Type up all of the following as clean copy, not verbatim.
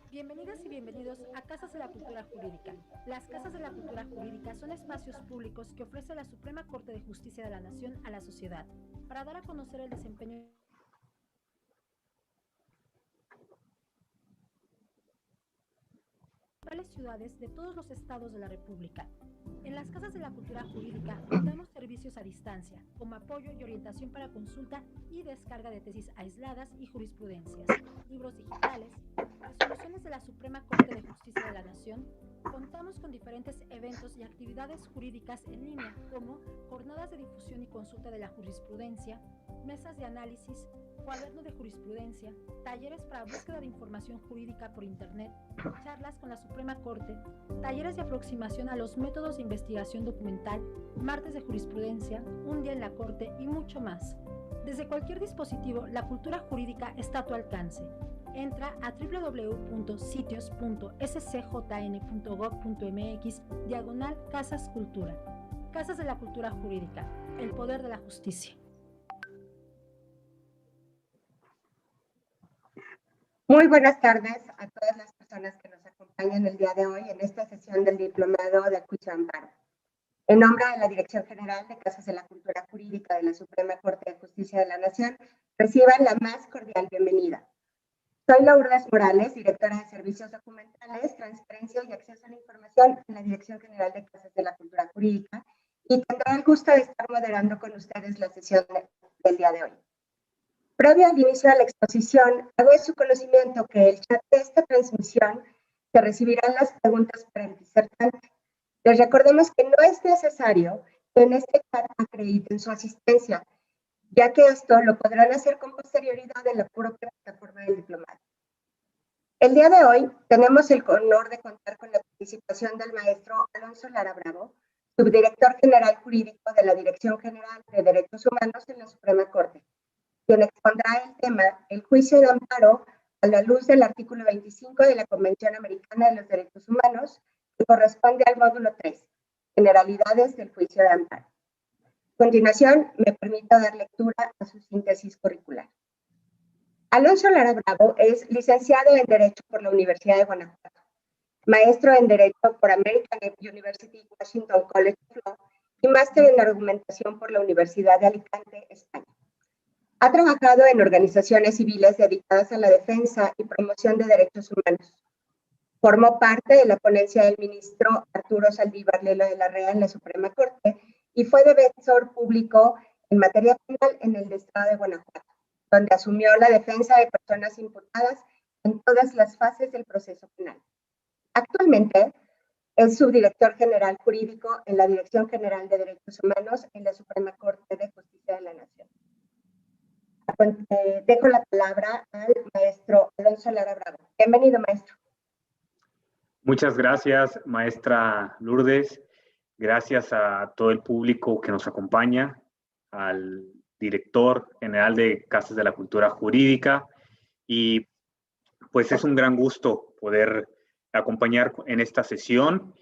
Bienvenidas y bienvenidos a Casas de la Cultura Jurídica. Las Casas de la Cultura Jurídica son espacios públicos que ofrece la Suprema Corte de Justicia de la Nación a la sociedad para dar a conocer el desempeño de las ciudades de todos los estados de la República. En las Casas de la Cultura Jurídica brindamos servicios a distancia, como apoyo y orientación para consulta y descarga de tesis aisladas y jurisprudencias, libros digitales, resoluciones de la Suprema Corte de Justicia de la Nación. Contamos con diferentes eventos y actividades jurídicas en línea, como jornadas de difusión y consulta de la jurisprudencia, mesas de análisis, cuaderno de jurisprudencia, talleres para búsqueda de información jurídica por Internet, charlas con la Suprema Corte, talleres de aproximación a los métodos de investigación documental, martes de jurisprudencia, un día en la Corte y mucho más. Desde cualquier dispositivo, la cultura jurídica está a tu alcance. Entra a www.sitios.scjn.gov.mx/Casas Cultura. Casas de la Cultura Jurídica, el poder de la justicia. Muy buenas tardes a todas las personas que nos acompañan el día de hoy en esta sesión del Diplomado de Juicio de Amparo. En nombre de la Dirección General de Casas de la Cultura Jurídica de la Suprema Corte de Justicia de la Nación, reciban la más cordial bienvenida. Soy Lourdes Morales, directora de Servicios Documentales, Transparencia y Acceso a la Información en la Dirección General de Casas de la Cultura Jurídica y tendré el gusto de estar moderando con ustedes la sesión del día de hoy. Previo al inicio de la exposición, hago de su conocimiento que el chat de esta transmisión se recibirán las preguntas para el disertante. Les recordemos que no es necesario que en este chat acrediten su asistencia, ya que esto lo podrán hacer con posterioridad en la propia plataforma del diplomado. El día de hoy tenemos el honor de contar con la participación del maestro Alonso Lara Bravo, subdirector general jurídico de la Dirección General de Derechos Humanos en la Suprema Corte, quien expondrá el tema el juicio de amparo a la luz del artículo 25 de la Convención Americana de los Derechos Humanos, que corresponde al módulo 3, Generalidades del Juicio de Amparo. A continuación, me permito dar lectura a su síntesis curricular. Alonso Lara Bravo es licenciado en Derecho por la Universidad de Guanajuato, maestro en Derecho por American University Washington College of Law y máster en Argumentación por la Universidad de Alicante, España. Ha trabajado en organizaciones civiles dedicadas a la defensa y promoción de derechos humanos. Formó parte de la ponencia del ministro Arturo Saldívar Lelo de la Rea en la Suprema Corte y fue defensor público en materia penal en el estado de Guanajuato, donde asumió la defensa de personas imputadas en todas las fases del proceso penal. Actualmente es subdirector general jurídico en la Dirección General de Derechos Humanos en la Suprema Corte de Justicia de la Nación. Dejo la palabra al maestro Alonso Lara Bravo. Bienvenido, maestro. Muchas gracias, maestra Lourdes. Gracias a todo el público que nos acompaña, al director general de Casas de la Cultura Jurídica. Y pues es un gran gusto poder acompañar en esta sesión.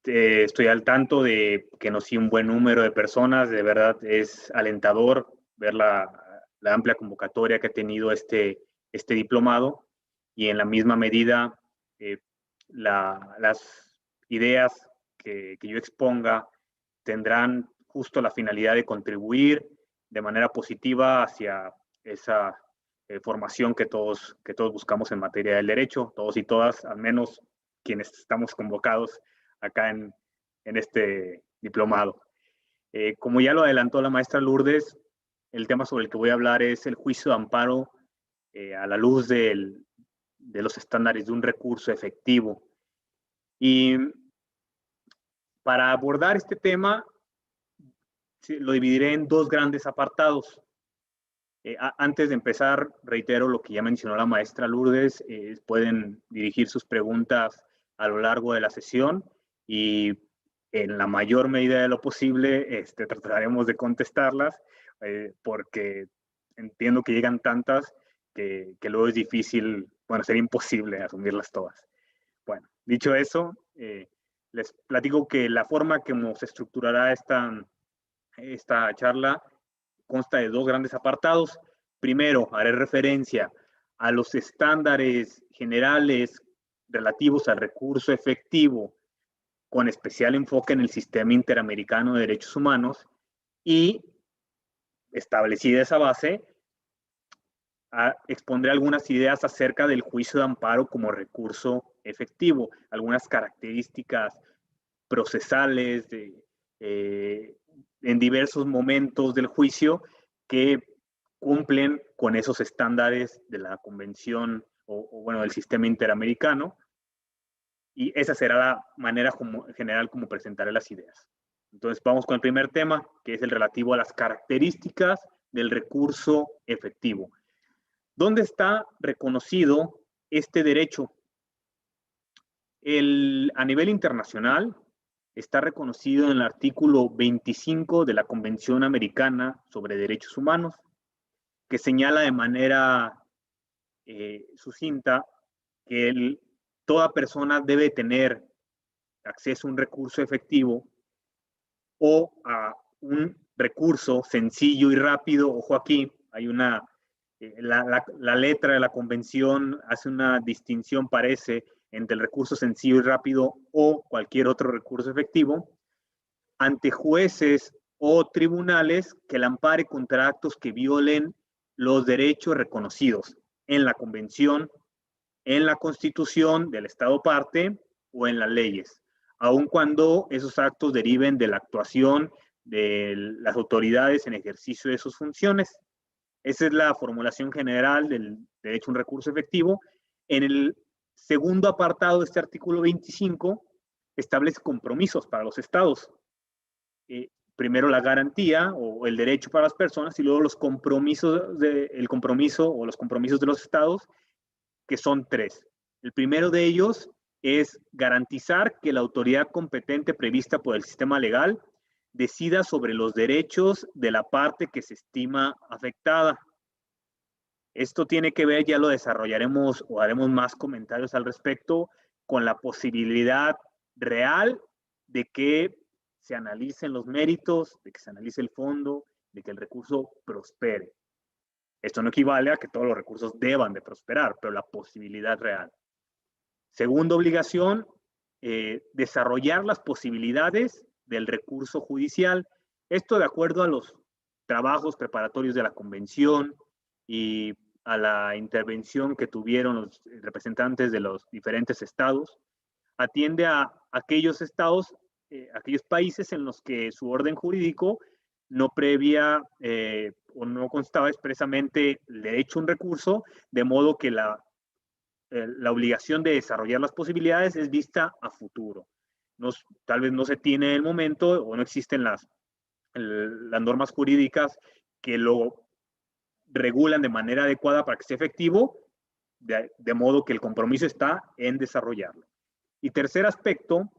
Estoy al tanto de que nos sigue un buen número de personas. De verdad es alentador ver la amplia convocatoria que ha tenido este diplomado, y en la misma medida las ideas que yo exponga tendrán justo la finalidad de contribuir de manera positiva hacia esa formación que todos buscamos en materia del derecho, todos y todas, al menos quienes estamos convocados acá en este diplomado. Como ya lo adelantó la maestra Lourdes, el tema sobre el que voy a hablar es el juicio de amparo a la luz de los estándares de un recurso efectivo. Y para abordar este tema, lo dividiré en dos grandes apartados. Antes de empezar, reitero lo que ya mencionó la maestra Lourdes. Pueden dirigir sus preguntas a lo largo de la sesión y en la mayor medida de lo posible trataremos de contestarlas, porque entiendo que llegan tantas que luego es difícil, bueno, sería imposible asumirlas todas. Bueno, dicho eso, les platico que la forma que se estructurará esta charla consta de dos grandes apartados. Primero, haré referencia a los estándares generales relativos al recurso efectivo, con especial enfoque en el Sistema Interamericano de Derechos Humanos, y establecida esa base, expondré algunas ideas acerca del juicio de amparo como recurso efectivo, algunas características procesales en diversos momentos del juicio que cumplen con esos estándares de la Convención o bueno, del Sistema Interamericano, y esa será la manera general como presentaré las ideas. Entonces vamos con el primer tema, que es el relativo a las características del recurso efectivo. ¿Dónde está reconocido este derecho? A nivel internacional está reconocido en el artículo 25 de la Convención Americana sobre Derechos Humanos, que señala de manera sucinta que toda persona debe tener acceso a un recurso efectivo o a un recurso sencillo y rápido. Ojo aquí, hay la letra de la convención hace una distinción, parece, entre el recurso sencillo y rápido o cualquier otro recurso efectivo, ante jueces o tribunales que la ampare contra actos que violen los derechos reconocidos en la convención, en la Constitución del Estado parte o en las leyes, aun cuando esos actos deriven de la actuación de las autoridades en ejercicio de sus funciones. Esa es la formulación general del derecho a un recurso efectivo. En el segundo apartado de este artículo 25 establece compromisos para los estados. Primero la garantía o el derecho para las personas y luego los compromisos el compromiso o los compromisos de los estados, que son 3. El primero de ellos es garantizar que la autoridad competente prevista por el sistema legal decida sobre los derechos de la parte que se estima afectada. Esto tiene que ver, ya lo desarrollaremos o haremos más comentarios al respecto, con la posibilidad real de que se analicen los méritos, de que se analice el fondo, de que el recurso prospere. Esto no equivale a que todos los recursos deban de prosperar, pero la posibilidad real. Segunda obligación, desarrollar las posibilidades del recurso judicial. Esto de acuerdo a los trabajos preparatorios de la convención y a la intervención que tuvieron los representantes de los diferentes estados. Atiende a aquellos estados, aquellos países en los que su orden jurídico no previa o no constaba expresamente el derecho a un recurso, de modo que la obligación de desarrollar las posibilidades es vista a futuro. Tal vez no se tiene en el momento o no existen las normas jurídicas que lo regulan de manera adecuada para que sea efectivo, de modo que el compromiso está en desarrollarlo. Y tercer aspecto,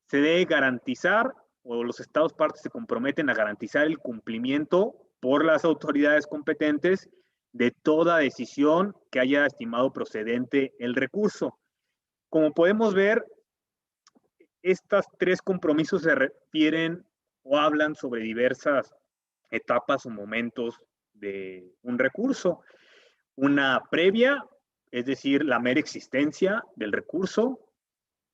se debe garantizar, o los estados partes se comprometen a garantizar el cumplimiento por las autoridades competentes de toda decisión que haya estimado procedente el recurso. Como podemos ver, estos 3 compromisos se refieren o hablan sobre diversas etapas o momentos de un recurso. Una previa, es decir, la mera existencia del recurso.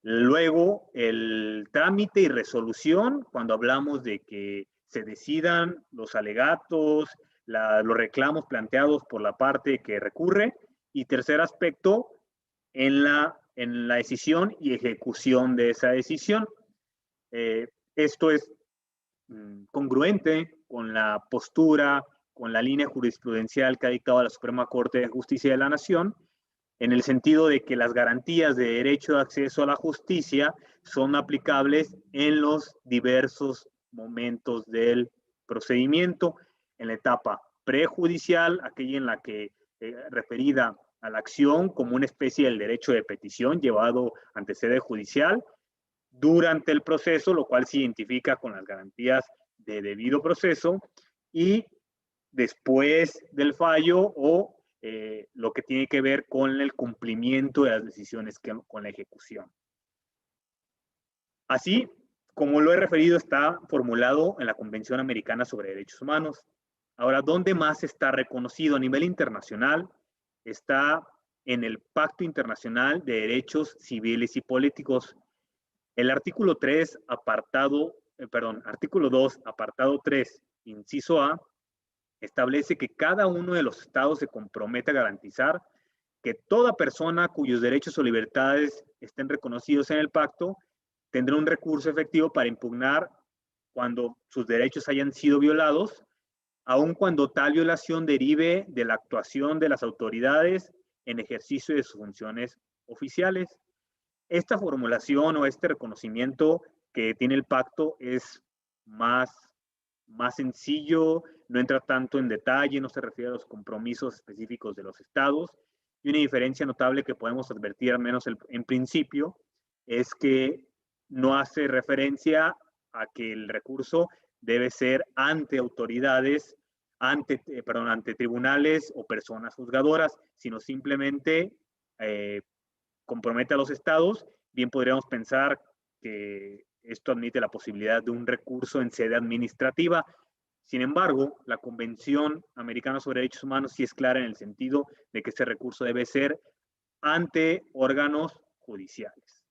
Luego, el trámite y resolución, cuando hablamos de que se decidan los alegatos, los reclamos planteados por la parte que recurre. Y tercer aspecto, en la decisión y ejecución de esa decisión. Esto es congruente con la postura, con la línea jurisprudencial que ha dictado la Suprema Corte de Justicia de la Nación, en el sentido de que las garantías de derecho de acceso a la justicia son aplicables en los diversos momentos del procedimiento, en la etapa prejudicial, aquella en la que referida a la acción como una especie del derecho de petición llevado ante sede judicial, durante el proceso, lo cual se identifica con las garantías de debido proceso, y después del fallo o lo que tiene que ver con el cumplimiento de las decisiones, con la ejecución. Así, como lo he referido, está formulado en la Convención Americana sobre Derechos Humanos. Ahora, ¿dónde más está reconocido? A nivel internacional, está en el Pacto Internacional de Derechos Civiles y Políticos. El artículo 3, artículo 2, apartado 3, inciso A, establece que cada uno de los estados se compromete a garantizar que toda persona cuyos derechos o libertades estén reconocidos en el pacto tendrá un recurso efectivo para impugnar cuando sus derechos hayan sido violados, aun cuando tal violación derive de la actuación de las autoridades en ejercicio de sus funciones oficiales. Esta formulación o este reconocimiento que tiene el pacto es más sencillo, no entra tanto en detalle, no se refiere a los compromisos específicos de los estados. Y una diferencia notable que podemos advertir, al menos en principio, es que no hace referencia a que el recurso debe ser ante autoridades, ante tribunales o personas juzgadoras, sino simplemente compromete a los estados. Bien podríamos pensar que esto admite la posibilidad de un recurso en sede administrativa. Sin embargo, la Convención Americana sobre Derechos Humanos sí es clara en el sentido de que ese recurso debe ser ante órganos judiciales.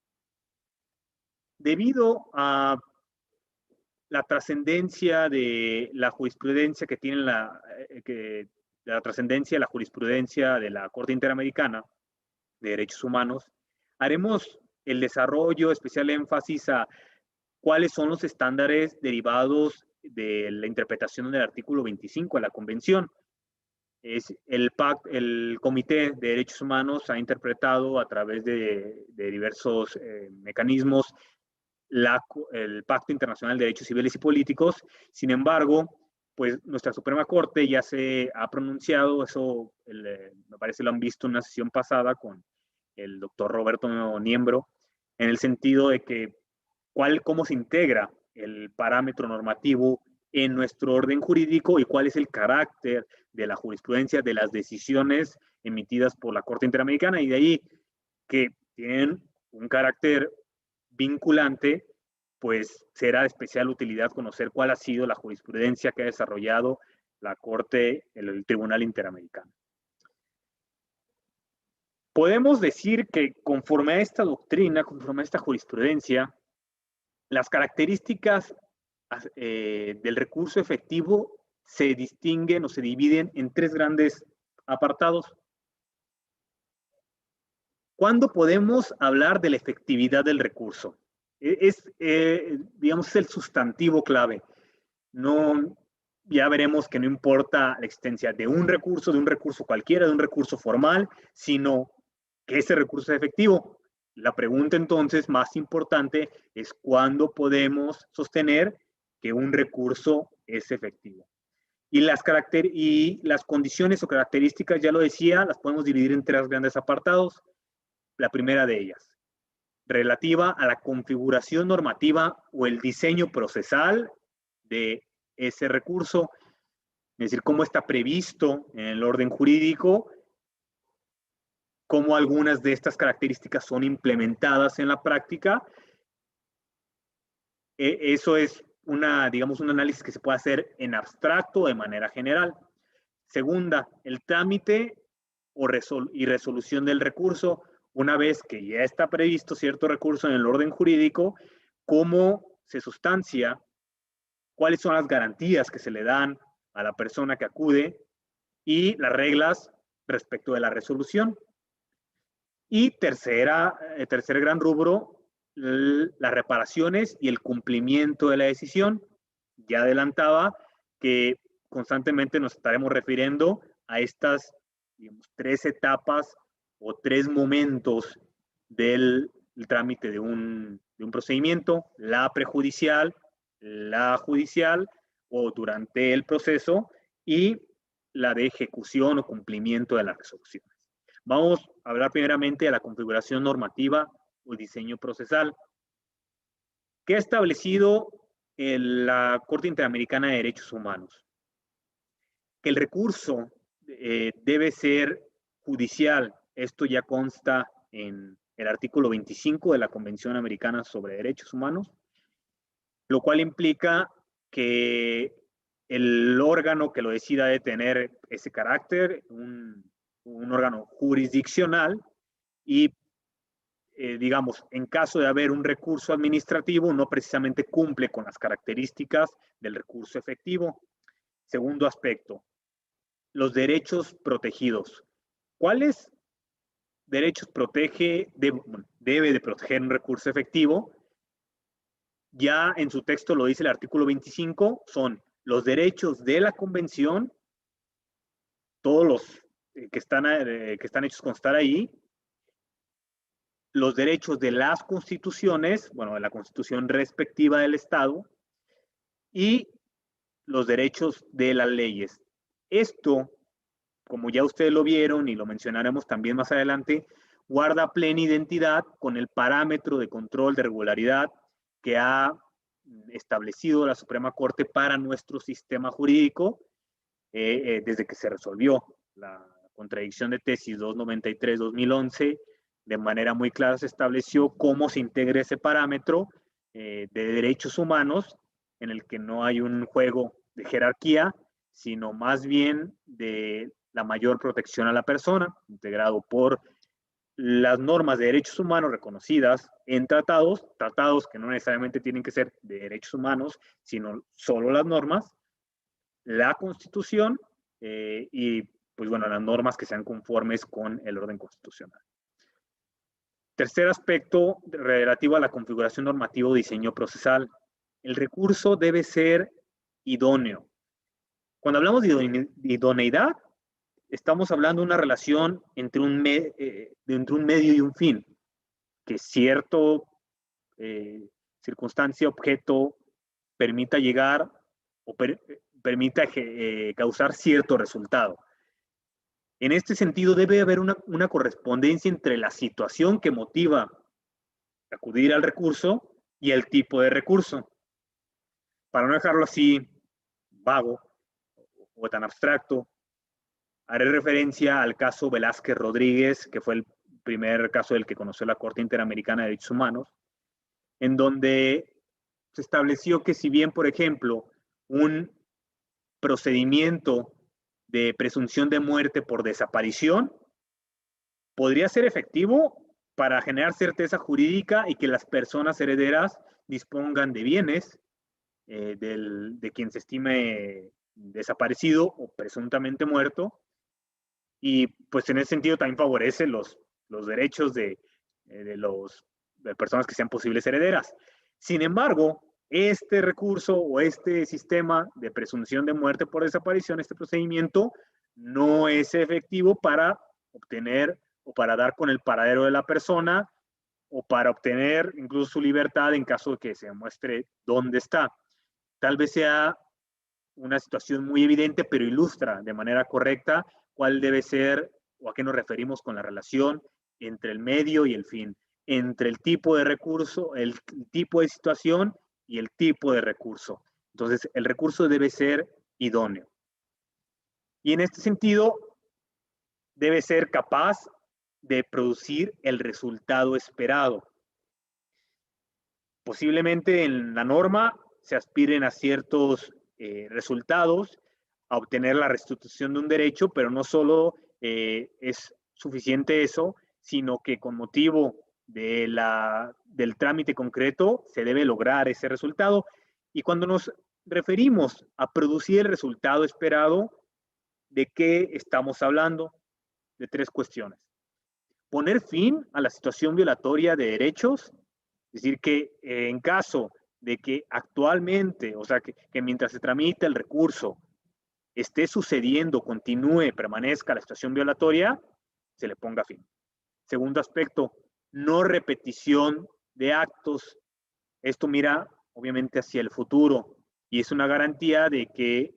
Debido a la trascendencia de la jurisprudencia que tiene la trascendencia de la jurisprudencia de la Corte Interamericana de Derechos Humanos, haremos el desarrollo, especial énfasis a cuáles son los estándares derivados de la interpretación del artículo 25 de la Convención. El Comité de Derechos Humanos ha interpretado a través de diversos mecanismos el Pacto Internacional de Derechos Civiles y Políticos. Sin embargo, pues nuestra Suprema Corte ya se ha pronunciado, eso me parece lo han visto en una sesión pasada con el doctor Roberto Niembro, en el sentido de que cómo se integra el parámetro normativo en nuestro orden jurídico y cuál es el carácter de la jurisprudencia de las decisiones emitidas por la Corte Interamericana, y de ahí que tienen un carácter vinculante, pues será de especial utilidad conocer cuál ha sido la jurisprudencia que ha desarrollado la Corte, el Tribunal Interamericano. Podemos decir que conforme a esta doctrina, conforme a esta jurisprudencia, las características del recurso efectivo se distinguen o se dividen en tres grandes apartados. ¿Cuándo podemos hablar de la efectividad del recurso? Digamos, es el sustantivo clave. Ya veremos que no importa la existencia de un recurso cualquiera, de un recurso formal, sino que ese recurso es efectivo. La pregunta entonces más importante es ¿cuándo podemos sostener que un recurso es efectivo? Y las condiciones o características, ya lo decía, las podemos dividir en tres grandes apartados. La primera de ellas, relativa a la configuración normativa o el diseño procesal de ese recurso, es decir, cómo está previsto en el orden jurídico, cómo algunas de estas características son implementadas en la práctica. Eso es digamos, un análisis que se puede hacer en abstracto o de manera general. Segunda, el trámite y resolución del recurso. Una vez que ya está previsto cierto recurso en el orden jurídico, cómo se sustancia, cuáles son las garantías que se le dan a la persona que acude y las reglas respecto de la resolución. Y tercer gran rubro, las reparaciones y el cumplimiento de la decisión. Ya adelantaba que constantemente nos estaremos refiriendo a estas, digamos, tres etapas o tres momentos del trámite de un procedimiento: la prejudicial, la judicial o durante el proceso, y la de ejecución o cumplimiento de las resoluciones. Vamos a hablar primeramente de la configuración normativa o diseño procesal. ¿Qué ha establecido la Corte Interamericana de Derechos Humanos? Que el recurso debe ser judicial. Esto ya consta en el artículo 25 de la Convención Americana sobre Derechos Humanos, lo cual implica que el órgano que lo decida debe tener ese carácter, un un órgano jurisdiccional y, digamos, en caso de haber un recurso administrativo, no precisamente cumple con las características del recurso efectivo. Segundo aspecto, los derechos protegidos. ¿Cuáles derechos debe de proteger un recurso efectivo? Ya en su texto lo dice el artículo 25, son los derechos de la convención, todos los que están hechos constar ahí, los derechos de las constituciones, bueno, de la constitución respectiva del Estado, y los derechos de las leyes. Esto, como ya ustedes lo vieron y lo mencionaremos también más adelante, guarda plena identidad con el parámetro de control de regularidad que ha establecido la Suprema Corte para nuestro sistema jurídico desde que se resolvió la contradicción de tesis 293-2011. De manera muy clara se estableció cómo se integra ese parámetro de derechos humanos en el que no hay un juego de jerarquía, sino más bien de la mayor protección a la persona, integrado por las normas de derechos humanos reconocidas en tratados que no necesariamente tienen que ser de derechos humanos, sino solo las normas, la Constitución y, pues bueno, las normas que sean conformes con el orden constitucional. Tercer aspecto relativo a la configuración normativa o diseño procesal. El recurso debe ser idóneo. Cuando hablamos de idoneidad, estamos hablando de una relación entre un medio y un fin, que cierto circunstancia, objeto, permita llegar o permita causar cierto resultado. En este sentido, debe haber una correspondencia entre la situación que motiva acudir al recurso y el tipo de recurso. Para no dejarlo así vago o tan abstracto, haré referencia al caso Velázquez Rodríguez, que fue el primer caso del que conoció la Corte Interamericana de Derechos Humanos, en donde se estableció que si bien, por ejemplo, un procedimiento de presunción de muerte por desaparición podría ser efectivo para generar certeza jurídica y que las personas herederas dispongan de bienes de quien se estime desaparecido o presuntamente muerto, y pues en ese sentido también favorece los derechos de personas que sean posibles herederas. Sin embargo, este recurso o este sistema de presunción de muerte por desaparición, este procedimiento, no es efectivo para obtener o para dar con el paradero de la persona o para obtener incluso su libertad en caso de que se demuestre dónde está. Tal vez sea una situación muy evidente, pero ilustra de manera correcta cuál debe ser o a qué nos referimos con la relación entre el medio y el fin, entre el tipo de recurso, el tipo de situación y el tipo de recurso. Entonces, el recurso debe ser idóneo. Y en este sentido, debe ser capaz de producir el resultado esperado. Posiblemente en la norma se aspiren a ciertos resultados, a obtener la restitución de un derecho, pero no solo es suficiente eso, sino que con motivo del trámite concreto se debe lograr ese resultado. Y cuando nos referimos a producir el resultado esperado, ¿de qué estamos hablando? De tres cuestiones. Poner fin a la situación violatoria de derechos, es decir, que en caso de que actualmente, o sea, que mientras se tramita el recurso, esté sucediendo, continúe, permanezca la situación violatoria, se le ponga fin. Segundo aspecto, no repetición de actos. Esto mira, obviamente, hacia el futuro y es una garantía de que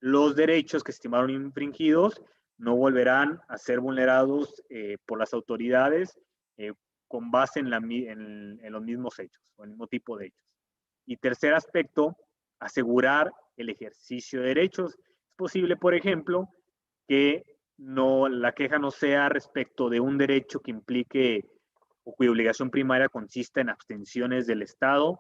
los derechos que se estimaron infringidos no volverán a ser vulnerados por las autoridades con base en los mismos hechos o el mismo tipo de hechos. Y tercer aspecto, asegurar el ejercicio de derechos. Es posible, por ejemplo, que la queja no sea respecto de un derecho que implique o cuya obligación primaria consista en abstenciones del Estado,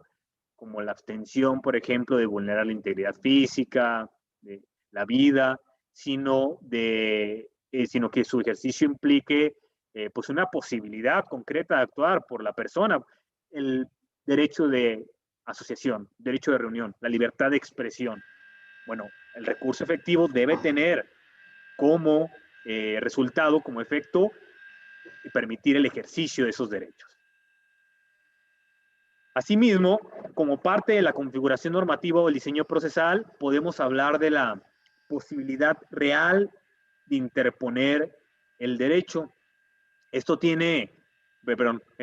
como la abstención, por ejemplo, de vulnerar la integridad física, de la vida, sino de sino que su ejercicio implique pues una posibilidad concreta de actuar por la persona, el derecho de asociación, derecho de reunión, la libertad de expresión. Bueno, el recurso efectivo debe tener como resultado, como efecto, permitir el ejercicio de esos derechos. Asimismo, como parte de la configuración normativa o el diseño procesal, podemos hablar de la posibilidad real de interponer el derecho. Esto tiene,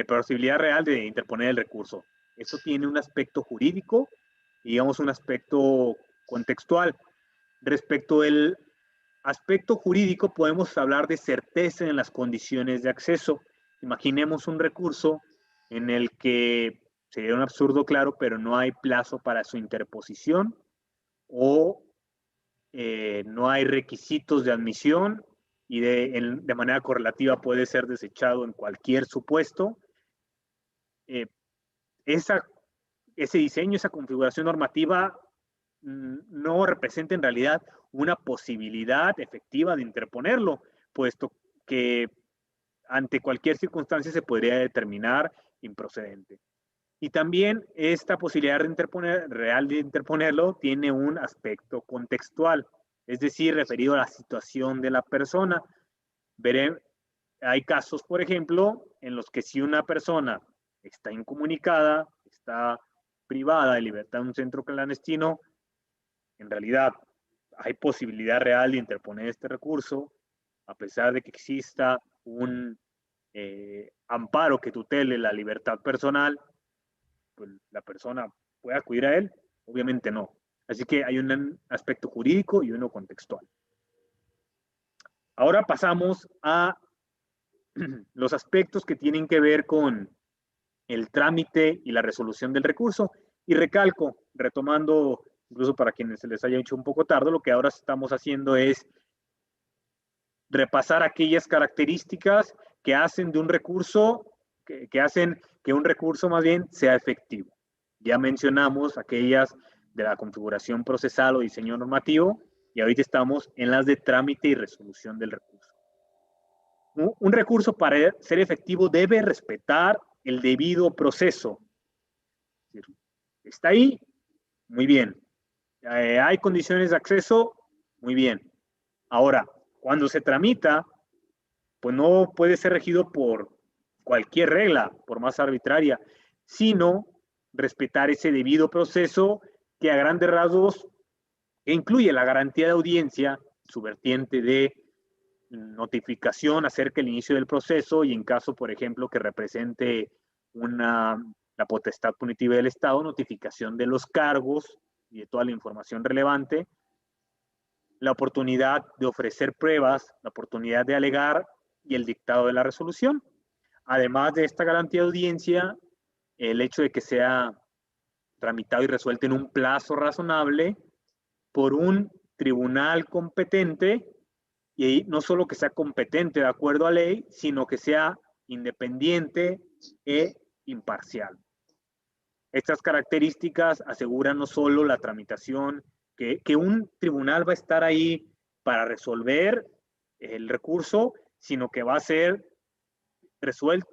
posibilidad real de interponer el recurso. Esto tiene un aspecto jurídico y, digamos, un aspecto contextual. Respecto al aspecto jurídico, podemos hablar de certeza en las condiciones de acceso. Imaginemos un recurso en el que sería un absurdo, claro, pero no hay plazo para su interposición o no hay requisitos de admisión y de manera correlativa puede ser desechado en cualquier supuesto. Ese diseño, esa configuración normativa no representa en realidad una posibilidad efectiva de interponerlo, puesto que ante cualquier circunstancia se podría determinar improcedente. Y también esta posibilidad real de interponerlo tiene un aspecto contextual, es decir, referido a la situación de la persona. Hay casos, por ejemplo, en los que si una persona está incomunicada, está privada de libertad en un centro clandestino, en realidad hay posibilidad real de interponer este recurso, a pesar de que exista un amparo que tutele la libertad personal, pues la persona puede acudir a él, obviamente no. Así que hay un aspecto jurídico y uno contextual. Ahora pasamos a los aspectos que tienen que ver con el trámite y la resolución del recurso. Y recalco, retomando, incluso para quienes se les haya hecho un poco tarde, lo que ahora estamos haciendo es repasar aquellas características que hacen de un recurso, que hacen que un recurso más bien sea efectivo. Ya mencionamos aquellas de la configuración procesal o diseño normativo y ahorita estamos en las de trámite y resolución del recurso. Un recurso para ser efectivo debe respetar el debido proceso. Está ahí, muy bien. Hay condiciones de acceso, muy bien. Ahora, cuando se tramita, pues no puede ser regido por cualquier regla, por más arbitraria, sino respetar ese debido proceso que a grandes rasgos incluye la garantía de audiencia, su vertiente de notificación acerca del inicio del proceso y en caso, por ejemplo, que represente la potestad punitiva del Estado, notificación de los cargos y de toda la información relevante, la oportunidad de ofrecer pruebas, la oportunidad de alegar y el dictado de la resolución. Además de esta garantía de audiencia, el hecho de que sea tramitado y resuelto en un plazo razonable por un tribunal competente, y no solo que sea competente de acuerdo a ley, sino que sea independiente e imparcial. Estas características aseguran no solo la tramitación, que un tribunal va a estar ahí para resolver el recurso, sino que va a ser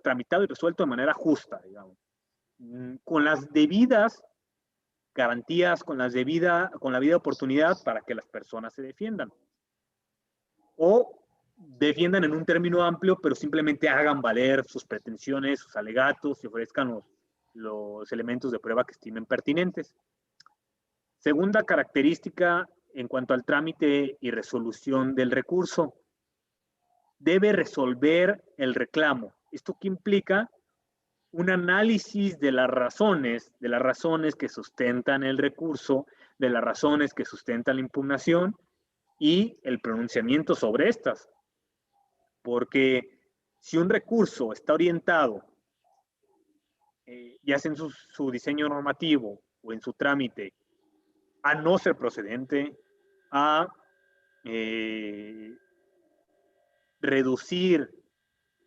tramitado y resuelto de manera justa, digamos, con las debidas garantías, con la debida oportunidad para que las personas se defiendan. O defiendan en un término amplio, pero simplemente hagan valer sus pretensiones, sus alegatos y ofrezcan los elementos de prueba que estimen pertinentes. Segunda característica en cuanto al trámite y resolución del recurso. Debe resolver el reclamo. ¿Esto qué implica? Un análisis de las razones que sustentan el recurso, de las razones que sustentan la impugnación y el pronunciamiento sobre estas. Porque si un recurso está orientado, ya sea en su diseño normativo o en su trámite, a no ser procedente, a reducir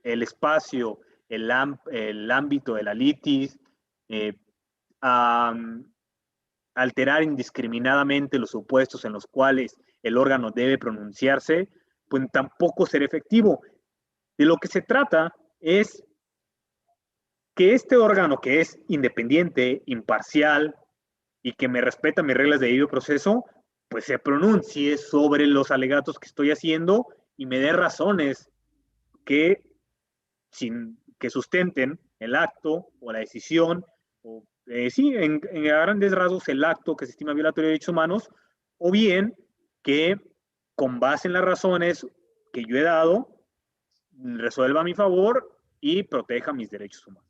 el espacio, el ámbito de la litis, a alterar indiscriminadamente los supuestos en los cuales el órgano debe pronunciarse, pues tampoco será efectivo. De lo que se trata es que este órgano que es independiente, imparcial y que me respeta mis reglas de debido proceso, pues se pronuncie sobre los alegatos que estoy haciendo y me dé razones que sustenten el acto o la decisión, o sí, en grandes rasgos el acto que se estima violatorio de derechos humanos, o bien que con base en las razones que yo he dado, resuelva a mi favor y proteja mis derechos humanos.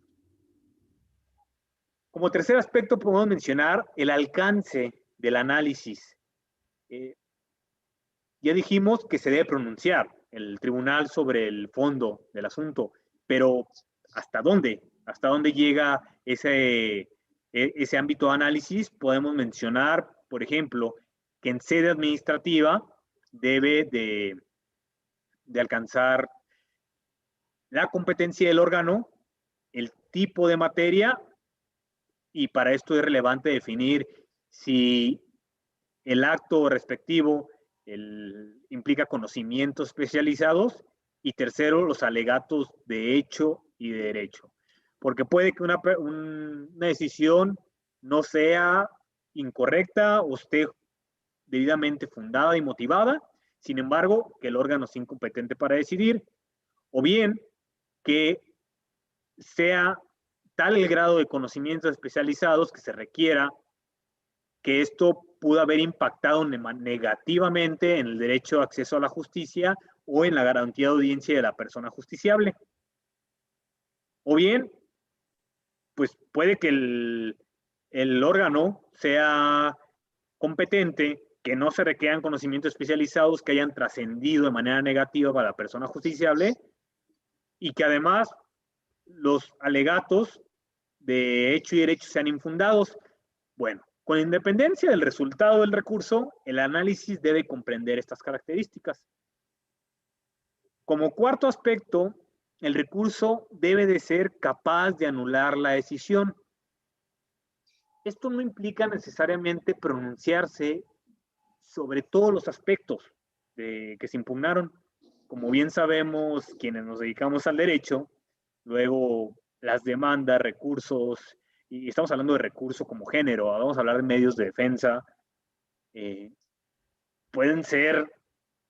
Como tercer aspecto podemos mencionar el alcance del análisis. Ya dijimos que se debe pronunciar el tribunal sobre el fondo del asunto, pero ¿hasta dónde? ¿Hasta dónde llega ese ámbito de análisis? Podemos mencionar, por ejemplo, que en sede administrativa debe de alcanzar la competencia del órgano, el tipo de materia, y para esto es relevante definir si el acto respectivo implica conocimientos especializados, y tercero, los alegatos de hecho y de derecho. Porque puede que una decisión no sea incorrecta o esté debidamente fundada y motivada, sin embargo, que el órgano sea incompetente para decidir, o bien que sea tal el grado de conocimientos especializados que se requiera que esto pudo haber impactado negativamente en el derecho de acceso a la justicia o en la garantía de audiencia de la persona justiciable. O bien, pues puede que el órgano sea competente, que no se requieran conocimientos especializados que hayan trascendido de manera negativa para la persona justiciable, y que además los alegatos de hecho y derecho sean infundados. Bueno, con independencia del resultado del recurso, el análisis debe comprender estas características. Como cuarto aspecto, el recurso debe de ser capaz de anular la decisión. Esto no implica necesariamente pronunciarse sobre todos los aspectos que se impugnaron. Como bien sabemos, quienes nos dedicamos al derecho, luego las demandas, recursos, y estamos hablando de recurso como género, vamos a hablar de medios de defensa, pueden ser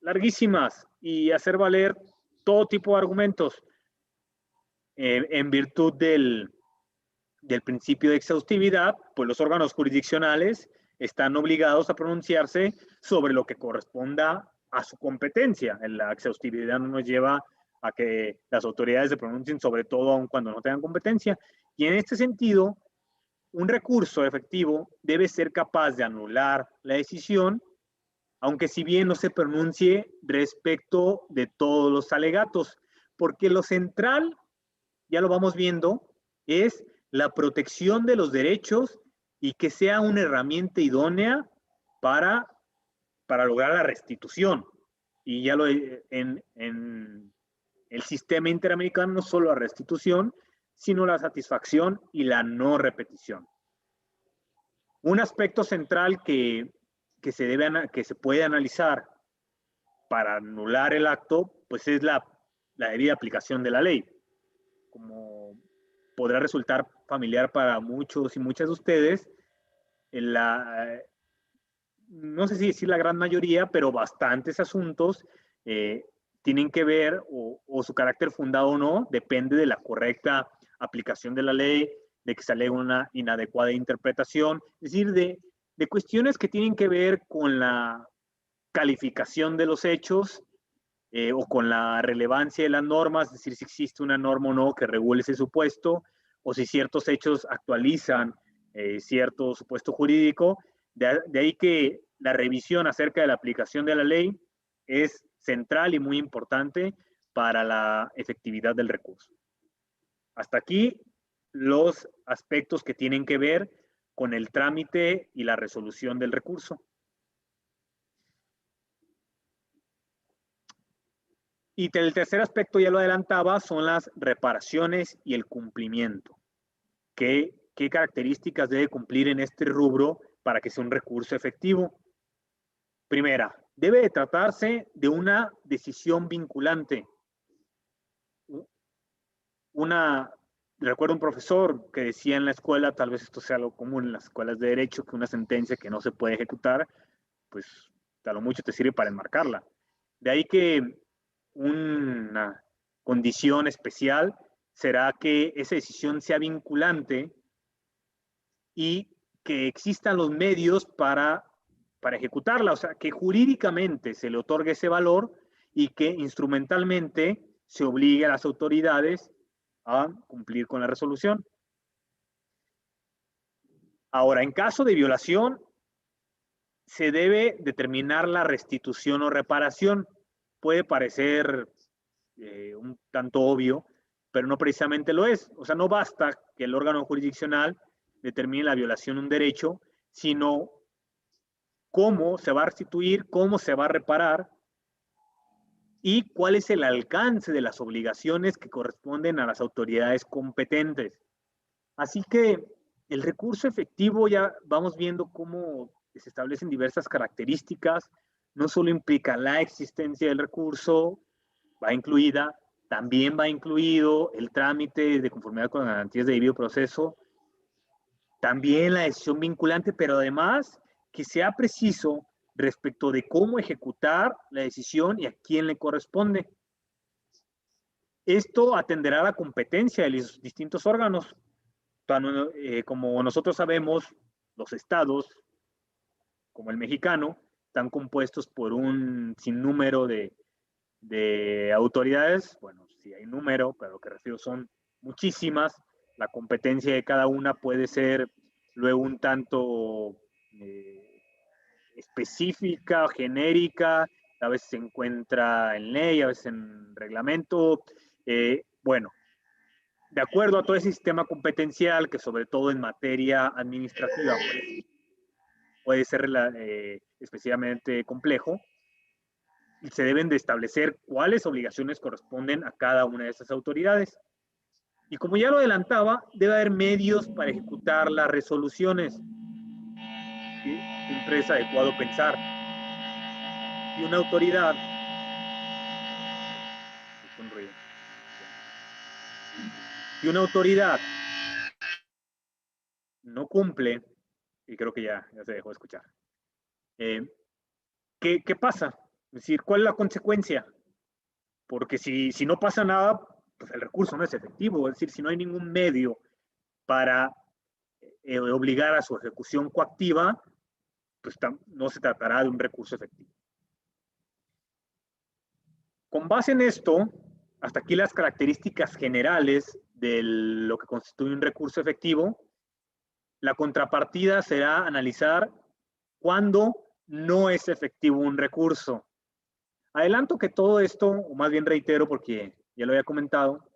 larguísimas y hacer valer todo tipo de argumentos en virtud del principio de exhaustividad. Pues los órganos jurisdiccionales están obligados a pronunciarse sobre lo que corresponda a su competencia. La exhaustividad no nos lleva a que las autoridades se pronuncien sobre todo aun cuando no tengan competencia. Y en este sentido, un recurso efectivo debe ser capaz de anular la decisión, aunque si bien no se pronuncie respecto de todos los alegatos, porque lo central, ya lo vamos viendo, es la protección de los derechos y que sea una herramienta idónea para lograr la restitución. Y ya en el sistema interamericano no solo la restitución, sino la satisfacción y la no repetición. Un aspecto central que se puede analizar para anular el acto, pues es la debida aplicación de la ley. Como podrá resultar familiar para muchos y muchas de ustedes, no sé si decir la gran mayoría, pero bastantes asuntos tienen que ver, o su carácter fundado o no, depende de la correcta aplicación de la ley, de que se alegue una inadecuada interpretación, es decir, de cuestiones que tienen que ver con la calificación de los hechos o con la relevancia de las normas, es decir, si existe una norma o no que regule ese supuesto, o si ciertos hechos actualizan cierto supuesto jurídico. De ahí que la revisión acerca de la aplicación de la ley es central y muy importante para la efectividad del recurso. Hasta aquí los aspectos que tienen que ver con el trámite y la resolución del recurso. Y el tercer aspecto, ya lo adelantaba, son las reparaciones y el cumplimiento. ¿Qué características debe cumplir en este rubro para que sea un recurso efectivo? Primera, debe de tratarse de una decisión vinculante. Recuerdo un profesor que decía en la escuela, tal vez esto sea algo común en las escuelas de derecho, que una sentencia que no se puede ejecutar, pues a lo mucho te sirve para enmarcarla. De ahí que una condición especial será que esa decisión sea vinculante y que existan los medios para ejecutarla, o sea, que jurídicamente se le otorgue ese valor y que instrumentalmente se obligue a las autoridades a cumplir con la resolución. Ahora, en caso de violación, se debe determinar la restitución o reparación. Puede parecer un tanto obvio, pero no precisamente lo es. O sea, no basta que el órgano jurisdiccional determine la violación de un derecho, sino cómo se va a restituir, cómo se va a reparar y cuál es el alcance de las obligaciones que corresponden a las autoridades competentes. Así que el recurso efectivo ya vamos viendo cómo se establecen diversas características. No solo implica la existencia del recurso, va incluida, también va incluido el trámite de conformidad con las garantías de debido proceso, también la decisión vinculante, pero además que sea preciso respecto de cómo ejecutar la decisión y a quién le corresponde. Esto atenderá a la competencia de los distintos órganos. Como nosotros sabemos, los estados, como el mexicano, están compuestos por un sinnúmero de autoridades. Bueno, sí hay número, pero lo que refiero son muchísimas. La competencia de cada una puede ser luego un tanto específica, genérica, a veces se encuentra en ley, a veces en reglamento. Bueno, de acuerdo a todo ese sistema competencial, que sobre todo en materia administrativa puede ser especialmente complejo, se deben de establecer cuáles obligaciones corresponden a cada una de esas autoridades. Y como ya lo adelantaba, debe haber medios para ejecutar las resoluciones. Siempre es adecuado pensar. Y una autoridad no cumple, y creo que ya se dejó de escuchar. ¿Qué pasa? Es decir, ¿cuál es la consecuencia? Porque si no pasa nada, pues el recurso no es efectivo. Es decir, si no hay ningún medio para obligar a su ejecución coactiva, pues no se tratará de un recurso efectivo. Con base en esto, hasta aquí las características generales de lo que constituye un recurso efectivo. La contrapartida será analizar cuándo no es efectivo un recurso. Adelanto que todo esto, o más bien reitero porque ya lo había comentado,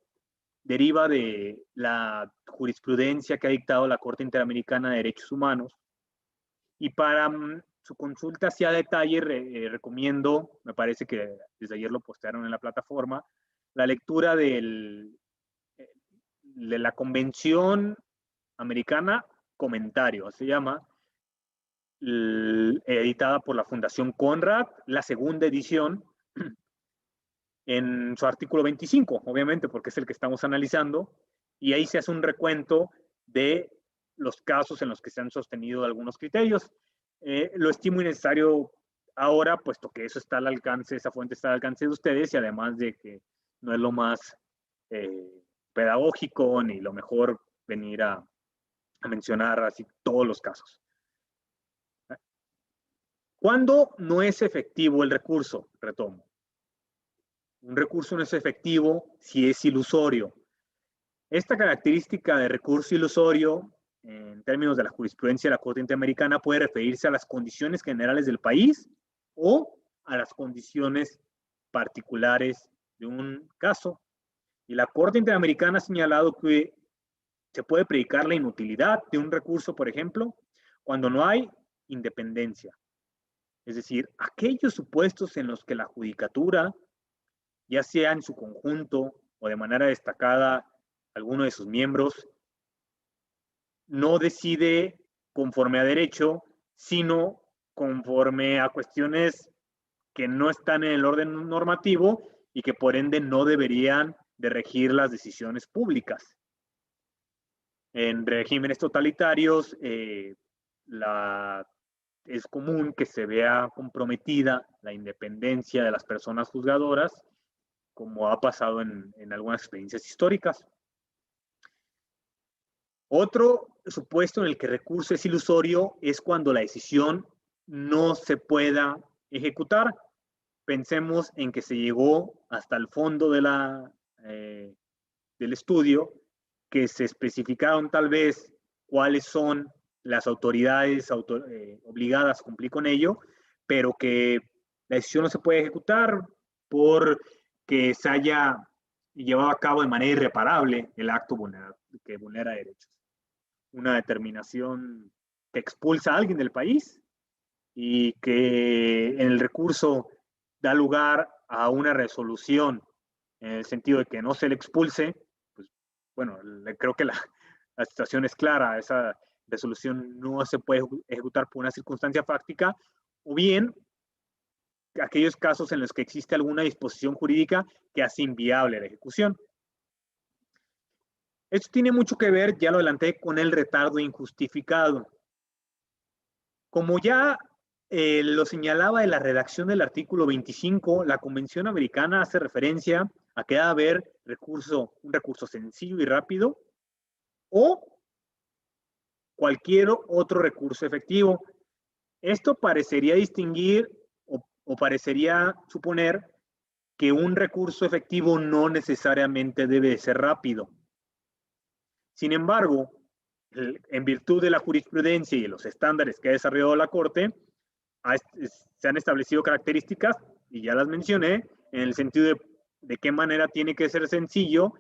deriva de la jurisprudencia que ha dictado la Corte Interamericana de Derechos Humanos. Y para su consulta hacia detalle, recomiendo, me parece que desde ayer lo postearon en la plataforma, la lectura de la Convención Americana Comentario, se llama, editada por la Fundación Conrad, la segunda edición, en su artículo 25, obviamente, porque es el que estamos analizando, y ahí se hace un recuento de los casos en los que se han sostenido algunos criterios. Lo estimo innecesario ahora, puesto que eso está al alcance, esa fuente está al alcance de ustedes, y además de que no es lo más pedagógico ni lo mejor venir a mencionar así todos los casos. ¿Cuándo no es efectivo el recurso? Retomo. Un recurso no es efectivo si es ilusorio. Esta característica de recurso ilusorio, en términos de la jurisprudencia de la Corte Interamericana, puede referirse a las condiciones generales del país o a las condiciones particulares de un caso. Y la Corte Interamericana ha señalado que se puede predicar la inutilidad de un recurso, por ejemplo, cuando no hay independencia. Es decir, aquellos supuestos en los que la judicatura, ya sea en su conjunto o de manera destacada alguno de sus miembros, no decide conforme a derecho, sino conforme a cuestiones que no están en el orden normativo y que por ende no deberían de regir las decisiones públicas. En regímenes totalitarios, es común que se vea comprometida la independencia de las personas juzgadoras, como ha pasado en algunas experiencias históricas. Otro supuesto en el que el recurso es ilusorio es cuando la decisión no se pueda ejecutar. Pensemos en que se llegó hasta el fondo de del estudio, que se especificaron tal vez cuáles son las autoridades obligadas a cumplir con ello, pero que la decisión no se puede ejecutar porque se haya llevado a cabo de manera irreparable el acto que vulnera derechos. Una determinación que expulsa a alguien del país y que en el recurso da lugar a una resolución en el sentido de que no se le expulse, pues bueno, creo que la situación es clara, esa resolución no se puede ejecutar por una circunstancia fáctica, o bien aquellos casos en los que existe alguna disposición jurídica que hace inviable la ejecución. Esto tiene mucho que ver, ya lo adelanté, con el retardo injustificado. Como ya lo señalaba en la redacción del artículo 25, la Convención Americana hace referencia a que debe haber un recurso sencillo y rápido o cualquier otro recurso efectivo. Esto parecería distinguir o parecería suponer que un recurso efectivo no necesariamente debe ser rápido. Sin embargo, en virtud de la jurisprudencia y de los estándares que ha desarrollado la Corte, se han establecido características, y ya las mencioné, en el sentido de qué manera tiene que ser sencillo,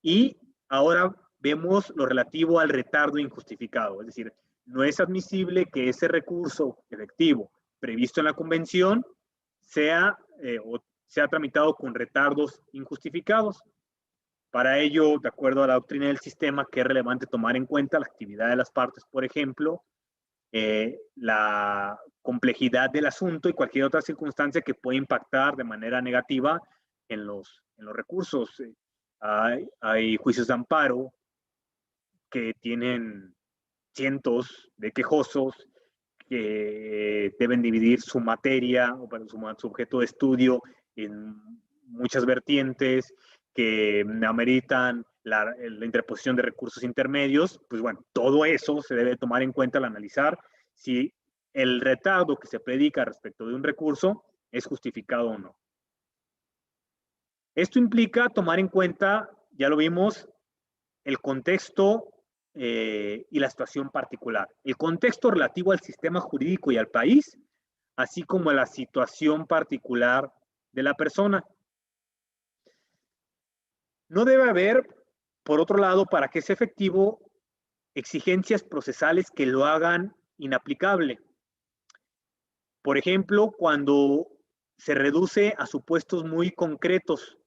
y ahora vemos lo relativo al retardo injustificado. Es decir, no es admisible que ese recurso efectivo previsto en la Convención sea tramitado con retardos injustificados. Para ello, de acuerdo a la doctrina del sistema, que es relevante tomar en cuenta la actividad de las partes, por ejemplo, la complejidad del asunto y cualquier otra circunstancia que pueda impactar de manera negativa en los recursos. Hay juicios de amparo que tienen cientos de quejosos que deben dividir su materia o su objeto de estudio en muchas vertientes que ameritan la interposición de recursos intermedios. Pues bueno, todo eso se debe tomar en cuenta al analizar si el retardo que se predica respecto de un recurso es justificado o no. Esto implica tomar en cuenta, ya lo vimos, el contexto y la situación particular. El contexto relativo al sistema jurídico y al país, así como a la situación particular de la persona. No debe haber, por otro lado, para que sea efectivo, exigencias procesales que lo hagan inaplicable. Por ejemplo, cuando se reduce a supuestos muy concretos.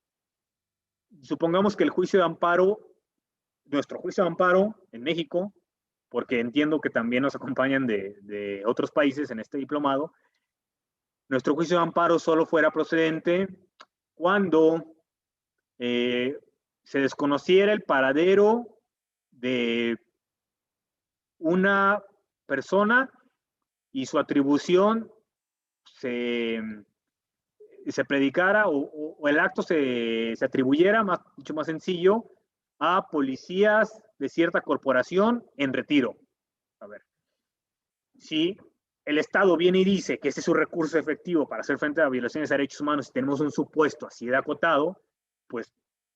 Supongamos que el juicio de amparo, nuestro juicio de amparo en México, porque entiendo que también nos acompañan de otros países en este diplomado, nuestro juicio de amparo solo fuera procedente cuando se desconociera el paradero de una persona y su atribución se predicara o el acto se atribuyera, mucho más sencillo, a policías de cierta corporación en retiro. A ver, si el Estado viene y dice que ese es su recurso efectivo para hacer frente a violaciones de derechos humanos y tenemos un supuesto así de acotado, pues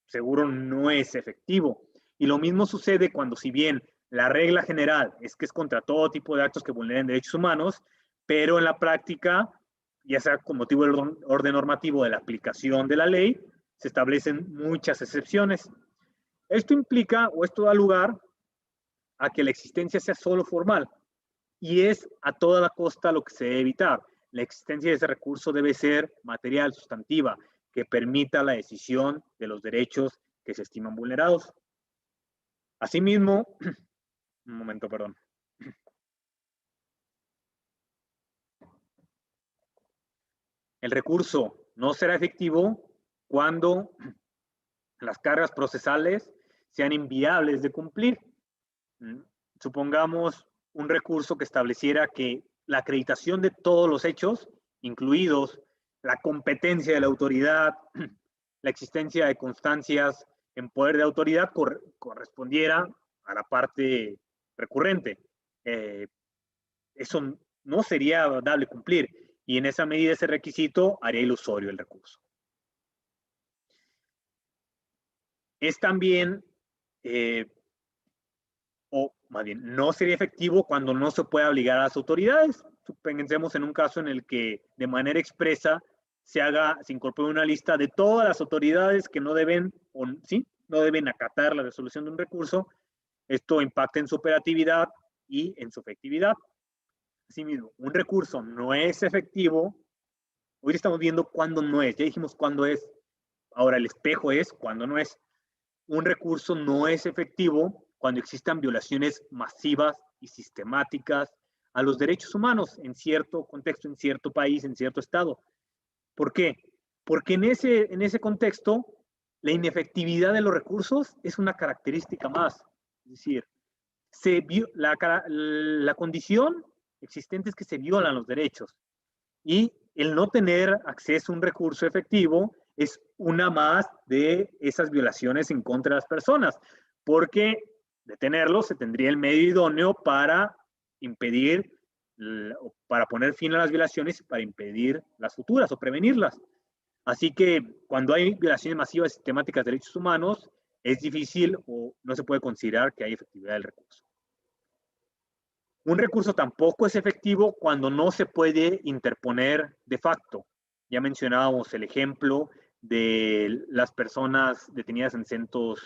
seguro no es efectivo. Y lo mismo sucede cuando, si bien la regla general es que es contra todo tipo de actos que vulneren derechos humanos, pero en la práctica, ya sea con motivo del orden normativo de la aplicación de la ley, se establecen muchas excepciones. Esto implica, o esto da lugar a que la existencia sea solo formal, y es a toda la costa lo que se debe evitar. La existencia de ese recurso debe ser material, sustantiva, que permita la decisión de los derechos que se estiman vulnerados. Asimismo, un momento, perdón. el recurso no será efectivo cuando las cargas procesales sean inviables de cumplir. Supongamos un recurso que estableciera que la acreditación de todos los hechos, incluidos la competencia de la autoridad, la existencia de constancias en poder de autoridad, correspondiera a la parte recurrente. Eso no sería dable cumplir, y en esa medida ese requisito haría ilusorio el recurso. Es también, o más bien, no sería efectivo cuando no se puede obligar a las autoridades. Pensemos en un caso en el que de manera expresa se incorpore una lista de todas las autoridades que no deben acatar la resolución de un recurso. Esto impacta en su operatividad y en su efectividad. Asimismo, un recurso no es efectivo. Hoy estamos viendo cuándo no es. Ya dijimos cuándo es. Ahora el espejo es cuándo no es. Un recurso no es efectivo cuando existan violaciones masivas y sistemáticas a los derechos humanos en cierto contexto, en cierto país, en cierto estado. ¿Por qué? Porque en ese contexto, la inefectividad de los recursos es una característica más. Es decir, la condición existente es que se violan los derechos, y el no tener acceso a un recurso efectivo es una más de esas violaciones en contra de las personas, porque de tenerlo se tendría el medio idóneo para impedir, para poner fin a las violaciones, para impedir las futuras o prevenirlas. Así que cuando hay violaciones masivas y sistemáticas de derechos humanos, es difícil o no se puede considerar que hay efectividad del recurso. Un recurso tampoco es efectivo cuando no se puede interponer de facto. Ya mencionábamos el ejemplo de las personas detenidas en centros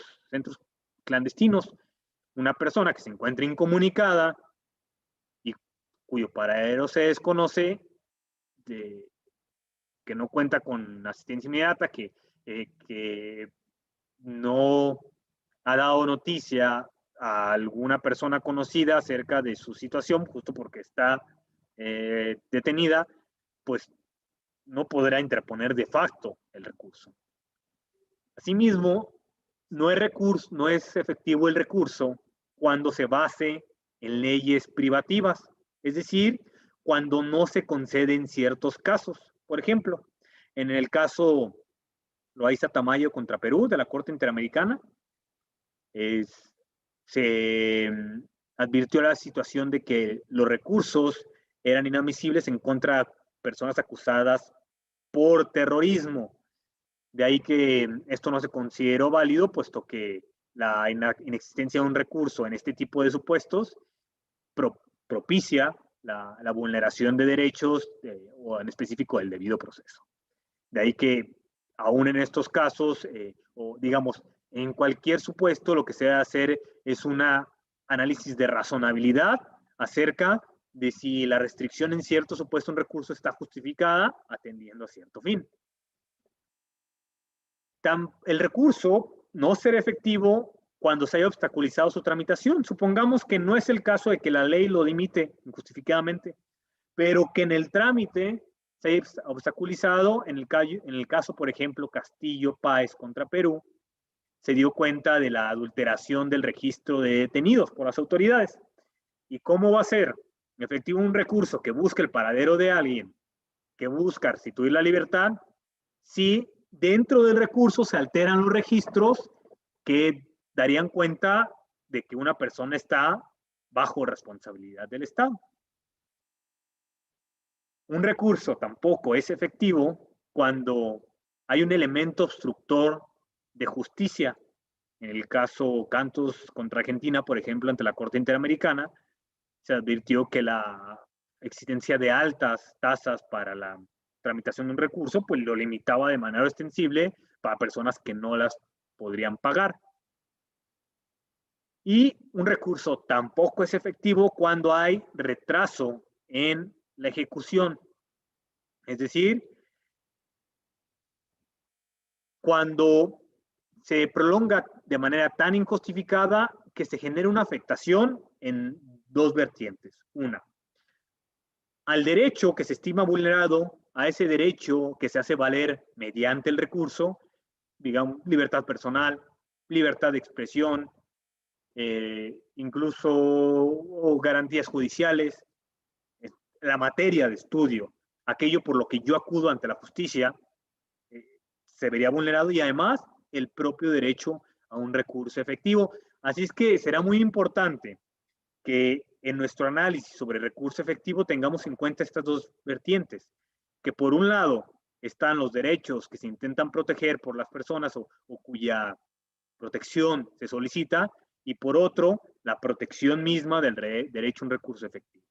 clandestinos. Una persona que se encuentra incomunicada y cuyo paradero se desconoce, que no cuenta con asistencia inmediata, que no ha dado noticia a alguna persona conocida acerca de su situación, justo porque está detenida, pues no podrá interponer de facto el recurso. Asimismo, no es efectivo el recurso cuando se base en leyes privativas, es decir, cuando no se conceden ciertos casos. Por ejemplo, en el caso Loaiza Tamayo contra Perú de la Corte Interamericana, se advirtió la situación de que los recursos eran inadmisibles en contra de personas acusadas por terrorismo. De ahí que esto no se consideró válido, puesto que la inexistencia de un recurso en este tipo de supuestos propicia la vulneración de derechos o en específico del debido proceso. De ahí que aún en estos casos, o digamos, en cualquier supuesto, lo que se debe hacer es un análisis de razonabilidad acerca de si la restricción en cierto supuesto un recurso está justificada atendiendo a cierto fin. El recurso no será efectivo cuando se haya obstaculizado su tramitación. Supongamos que no es el caso de que la ley lo limite injustificadamente, pero que en el trámite se haya obstaculizado. En el caso, por ejemplo, Castillo-Páez contra Perú, se dio cuenta de la adulteración del registro de detenidos por las autoridades. ¿Y cómo va a ser efectivo un recurso que busca el paradero de alguien, que busca restituir la libertad, si dentro del recurso se alteran los registros que darían cuenta de que una persona está bajo responsabilidad del Estado? Un recurso tampoco es efectivo cuando hay un elemento obstructor de justicia. En el caso Cantos contra Argentina, por ejemplo, ante la Corte Interamericana, se advirtió que la existencia de altas tasas para la tramitación de un recurso, pues lo limitaba de manera extensible para personas que no las podrían pagar. Y un recurso tampoco es efectivo cuando hay retraso en la ejecución. Es decir, cuando se prolonga de manera tan injustificada que se genera una afectación en dos vertientes. Una, al derecho que se estima vulnerado a ese derecho que se hace valer mediante el recurso, digamos, libertad personal, libertad de expresión, incluso o garantías judiciales, la materia de estudio, aquello por lo que yo acudo ante la justicia, se vería vulnerado, y además el propio derecho a un recurso efectivo. Así es que será muy importante que en nuestro análisis sobre recurso efectivo tengamos en cuenta estas dos vertientes, que por un lado están los derechos que se intentan proteger por las personas o cuya protección se solicita, y por otro, la protección misma del derecho a un recurso efectivo.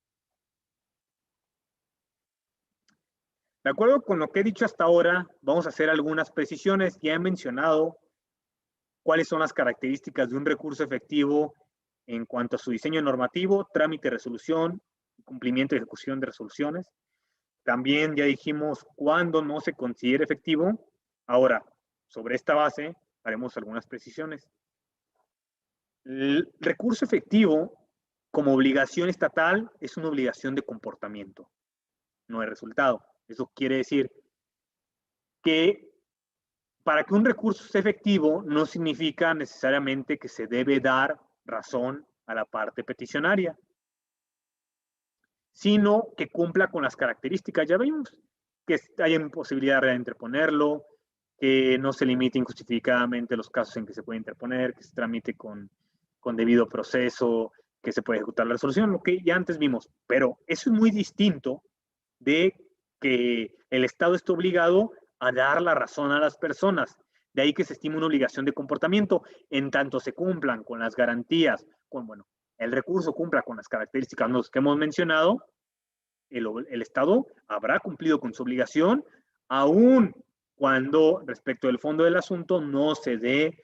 De acuerdo con lo que he dicho hasta ahora, vamos a hacer algunas precisiones. Ya he mencionado cuáles son las características de un recurso efectivo en cuanto a su diseño normativo, trámite, resolución, cumplimiento y ejecución de resoluciones. También ya dijimos cuándo no se considera efectivo. Ahora, sobre esta base, haremos algunas precisiones. El recurso efectivo, como obligación estatal, es una obligación de comportamiento, no de resultado. Eso quiere decir que para que un recurso sea efectivo no significa necesariamente que se debe dar razón a la parte peticionaria, sino que cumpla con las características. Ya vimos que haya posibilidad de interponerlo, que no se limite injustificadamente los casos en que se puede interponer, que se tramite con debido proceso, que se puede ejecutar la resolución, lo que ya antes vimos. Pero eso es muy distinto de que el Estado esté obligado a dar la razón a las personas. De ahí que se estima una obligación de comportamiento, en tanto se cumplan con las garantías, el recurso cumpla con las características que hemos mencionado, el Estado habrá cumplido con su obligación, aun cuando respecto del fondo del asunto no se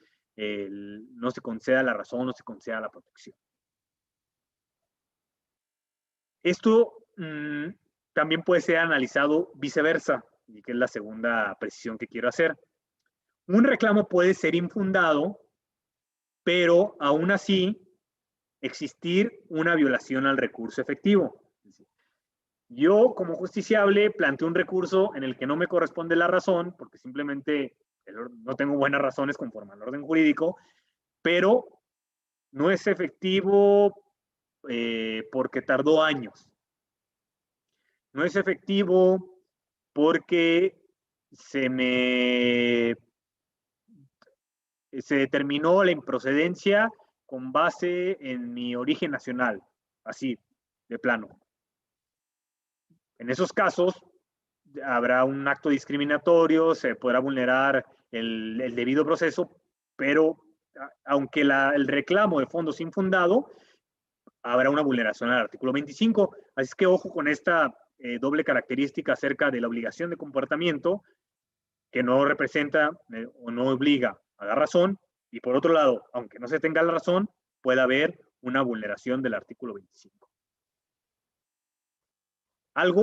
conceda la razón, no se conceda la protección. Esto también puede ser analizado viceversa, y que es la segunda precisión que quiero hacer. Un reclamo puede ser infundado, pero aún así existir una violación al recurso efectivo. Yo, como justiciable, planteo un recurso en el que no me corresponde la razón, porque simplemente no tengo buenas razones conforme al orden jurídico, pero no es efectivo porque tardó años. No es efectivo porque se determinó la improcedencia con base en mi origen nacional, así, de plano. En esos casos, habrá un acto discriminatorio, se podrá vulnerar el debido proceso, pero aunque el reclamo de fondo es infundado, habrá una vulneración al artículo 25. Así es que ojo con esta doble característica acerca de la obligación de comportamiento, que no representa o no obliga a dar razón, y por otro lado, aunque no se tenga la razón, puede haber una vulneración del artículo 25.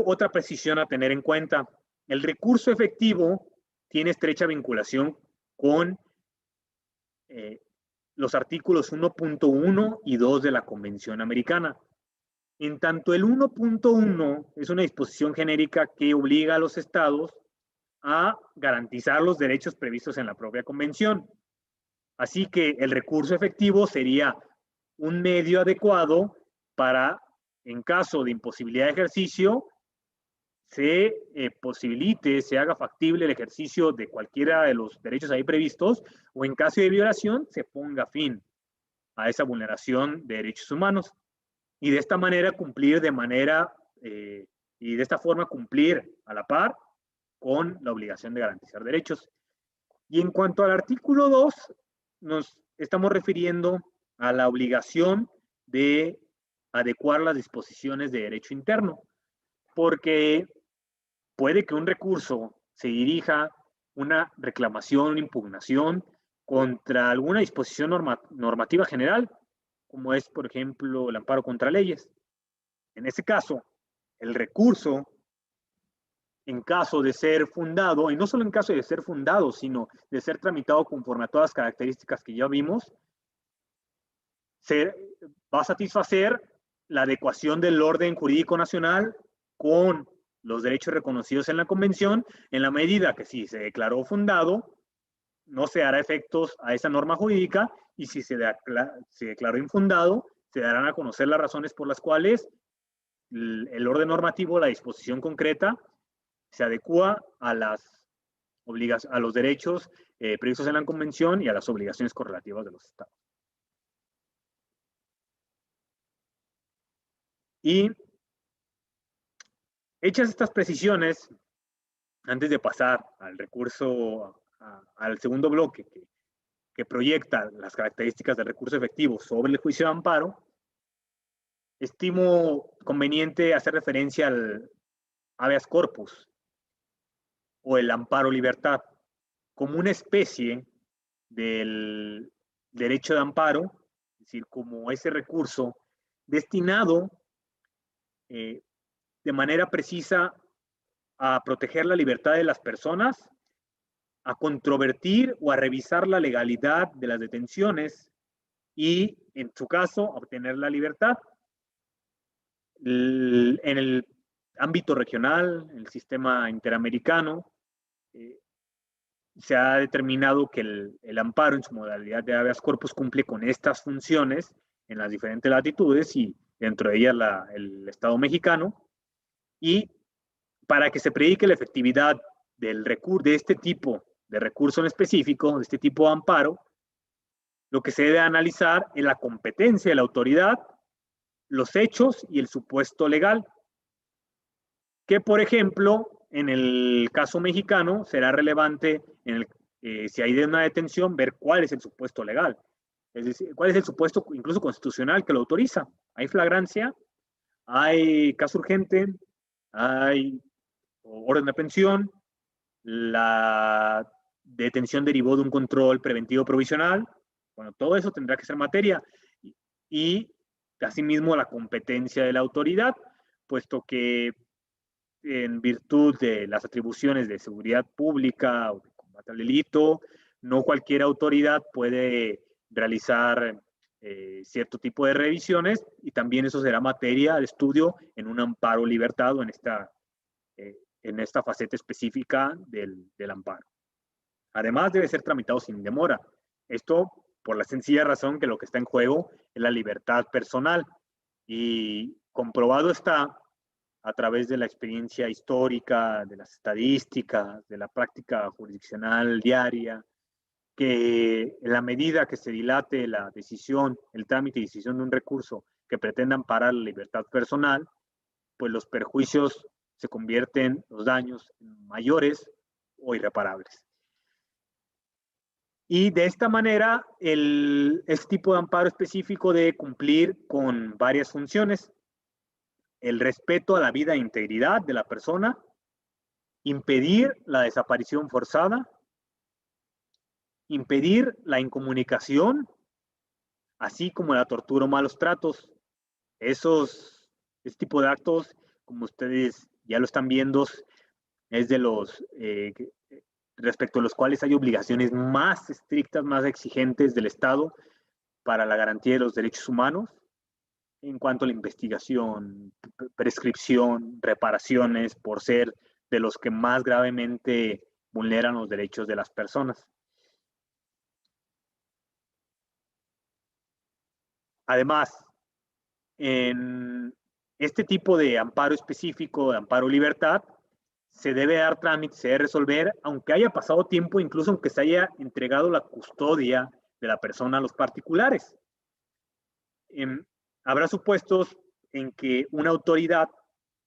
Otra precisión a tener en cuenta: el recurso efectivo tiene estrecha vinculación con los artículos 1.1 y 2 de la Convención Americana. En tanto, el 1.1 es una disposición genérica que obliga a los estados a garantizar los derechos previstos en la propia convención. Así que el recurso efectivo sería un medio adecuado para, en caso de imposibilidad de ejercicio, se posibilite, se haga factible el ejercicio de cualquiera de los derechos ahí previstos, o en caso de violación se ponga fin a esa vulneración de derechos humanos, y de esta manera cumplir y de esta forma cumplir a la par con la obligación de garantizar derechos. Y en cuanto al artículo 2, nos estamos refiriendo a la obligación de adecuar las disposiciones de derecho interno, porque puede que un recurso se dirija una reclamación, una impugnación contra alguna disposición normativa general, como es, por ejemplo, el amparo contra leyes. En ese caso, el recurso, en caso de ser fundado, y no solo en caso de ser fundado, sino de ser tramitado conforme a todas las características que ya vimos, va a satisfacer la adecuación del orden jurídico nacional con los derechos reconocidos en la Convención, en la medida que si se declaró fundado, no se dará efectos a esa norma jurídica, y si se declaró infundado, se darán a conocer las razones por las cuales el orden normativo, la disposición concreta, se adecua a los derechos previstos en la Convención y a las obligaciones correlativas de los Estados. Y hechas estas precisiones, antes de pasar al recurso, al segundo bloque que proyecta las características del recurso efectivo sobre el juicio de amparo, estimo conveniente hacer referencia al habeas corpus o el amparo libertad como una especie del derecho de amparo, es decir, como ese recurso destinado de manera precisa a proteger la libertad de las personas, a controvertir o a revisar la legalidad de las detenciones y, en su caso, a obtener la libertad. En el ámbito regional, en el sistema interamericano, se ha determinado que el amparo en su modalidad de habeas corpus cumple con estas funciones en las diferentes latitudes y dentro de ellas el Estado mexicano. Y para que se predique la efectividad de este tipo de recurso en específico, de este tipo de amparo, lo que se debe analizar es la competencia de la autoridad, los hechos y el supuesto legal. Que, por ejemplo, en el caso mexicano será relevante si hay una detención ver cuál es el supuesto legal. Es decir, cuál es el supuesto incluso constitucional que lo autoriza. Hay flagrancia, hay caso urgente, hay orden de aprehensión, la detención derivó de un control preventivo provisional. Bueno, todo eso tendrá que ser materia. Y asimismo la competencia de la autoridad, puesto que en virtud de las atribuciones de seguridad pública o de combate al delito, no cualquier autoridad puede realizar cierto tipo de revisiones, y también eso será materia de estudio en un amparo libertado en esta faceta específica del amparo. Además, debe ser tramitado sin demora. Esto por la sencilla razón que lo que está en juego es la libertad personal, y comprobado está a través de la experiencia histórica, de las estadísticas, de la práctica jurisdiccional diaria, que en la medida que se dilate la decisión, el trámite y decisión de un recurso que pretenda amparar la libertad personal, pues los perjuicios se convierten, los daños, en mayores o irreparables. Y de esta manera, este tipo de amparo específico debe cumplir con varias funciones: el respeto a la vida e integridad de la persona, impedir la desaparición forzada, impedir la incomunicación, así como la tortura o malos tratos. Este tipo de actos, como ustedes ya lo están viendo, es de los respecto a los cuales hay obligaciones más estrictas, más exigentes del Estado para la garantía de los derechos humanos, en cuanto a la investigación, prescripción, reparaciones, por ser de los que más gravemente vulneran los derechos de las personas. Además, en este tipo de amparo específico, de amparo libertad, se debe dar trámite, se debe resolver, aunque haya pasado tiempo, incluso aunque se haya entregado la custodia de la persona a los particulares. Habrá supuestos en que una autoridad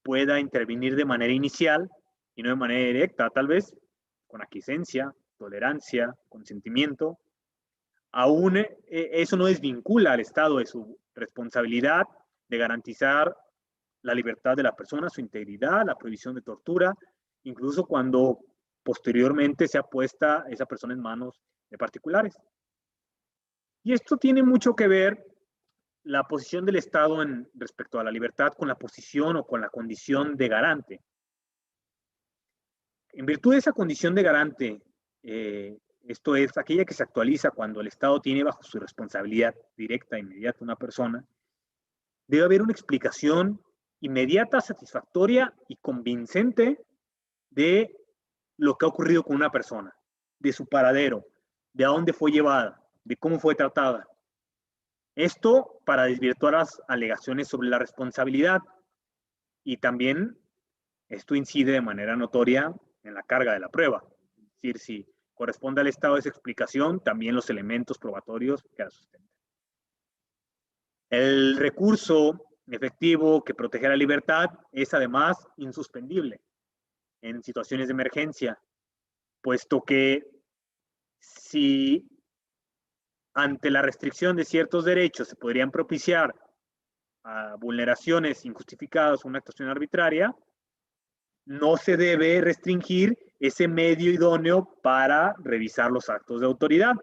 pueda intervenir de manera inicial y no de manera directa, tal vez con aquiescencia, tolerancia, consentimiento. Aún eso no desvincula al Estado de su responsabilidad de garantizar la libertad de la persona, su integridad, la prohibición de tortura, incluso cuando posteriormente sea puesta esa persona en manos de particulares. Y esto tiene mucho que ver la posición del Estado respecto a la libertad con la posición o con la condición de garante. En virtud de esa condición de garante, esto es aquella que se actualiza cuando el Estado tiene bajo su responsabilidad directa e inmediata una persona, debe haber una explicación inmediata, satisfactoria y convincente de lo que ha ocurrido con una persona, de su paradero, de a dónde fue llevada, de cómo fue tratada. Esto para desvirtuar las alegaciones sobre la responsabilidad, y también esto incide de manera notoria en la carga de la prueba. Es decir, si corresponde al estado de esa explicación, también los elementos probatorios que la sustentan. El recurso efectivo que protege la libertad es además insuspendible en situaciones de emergencia, puesto que si ante la restricción de ciertos derechos se podrían propiciar vulneraciones injustificadas o una actuación arbitraria, no se debe restringir ese medio idóneo para revisar los actos de autoridad.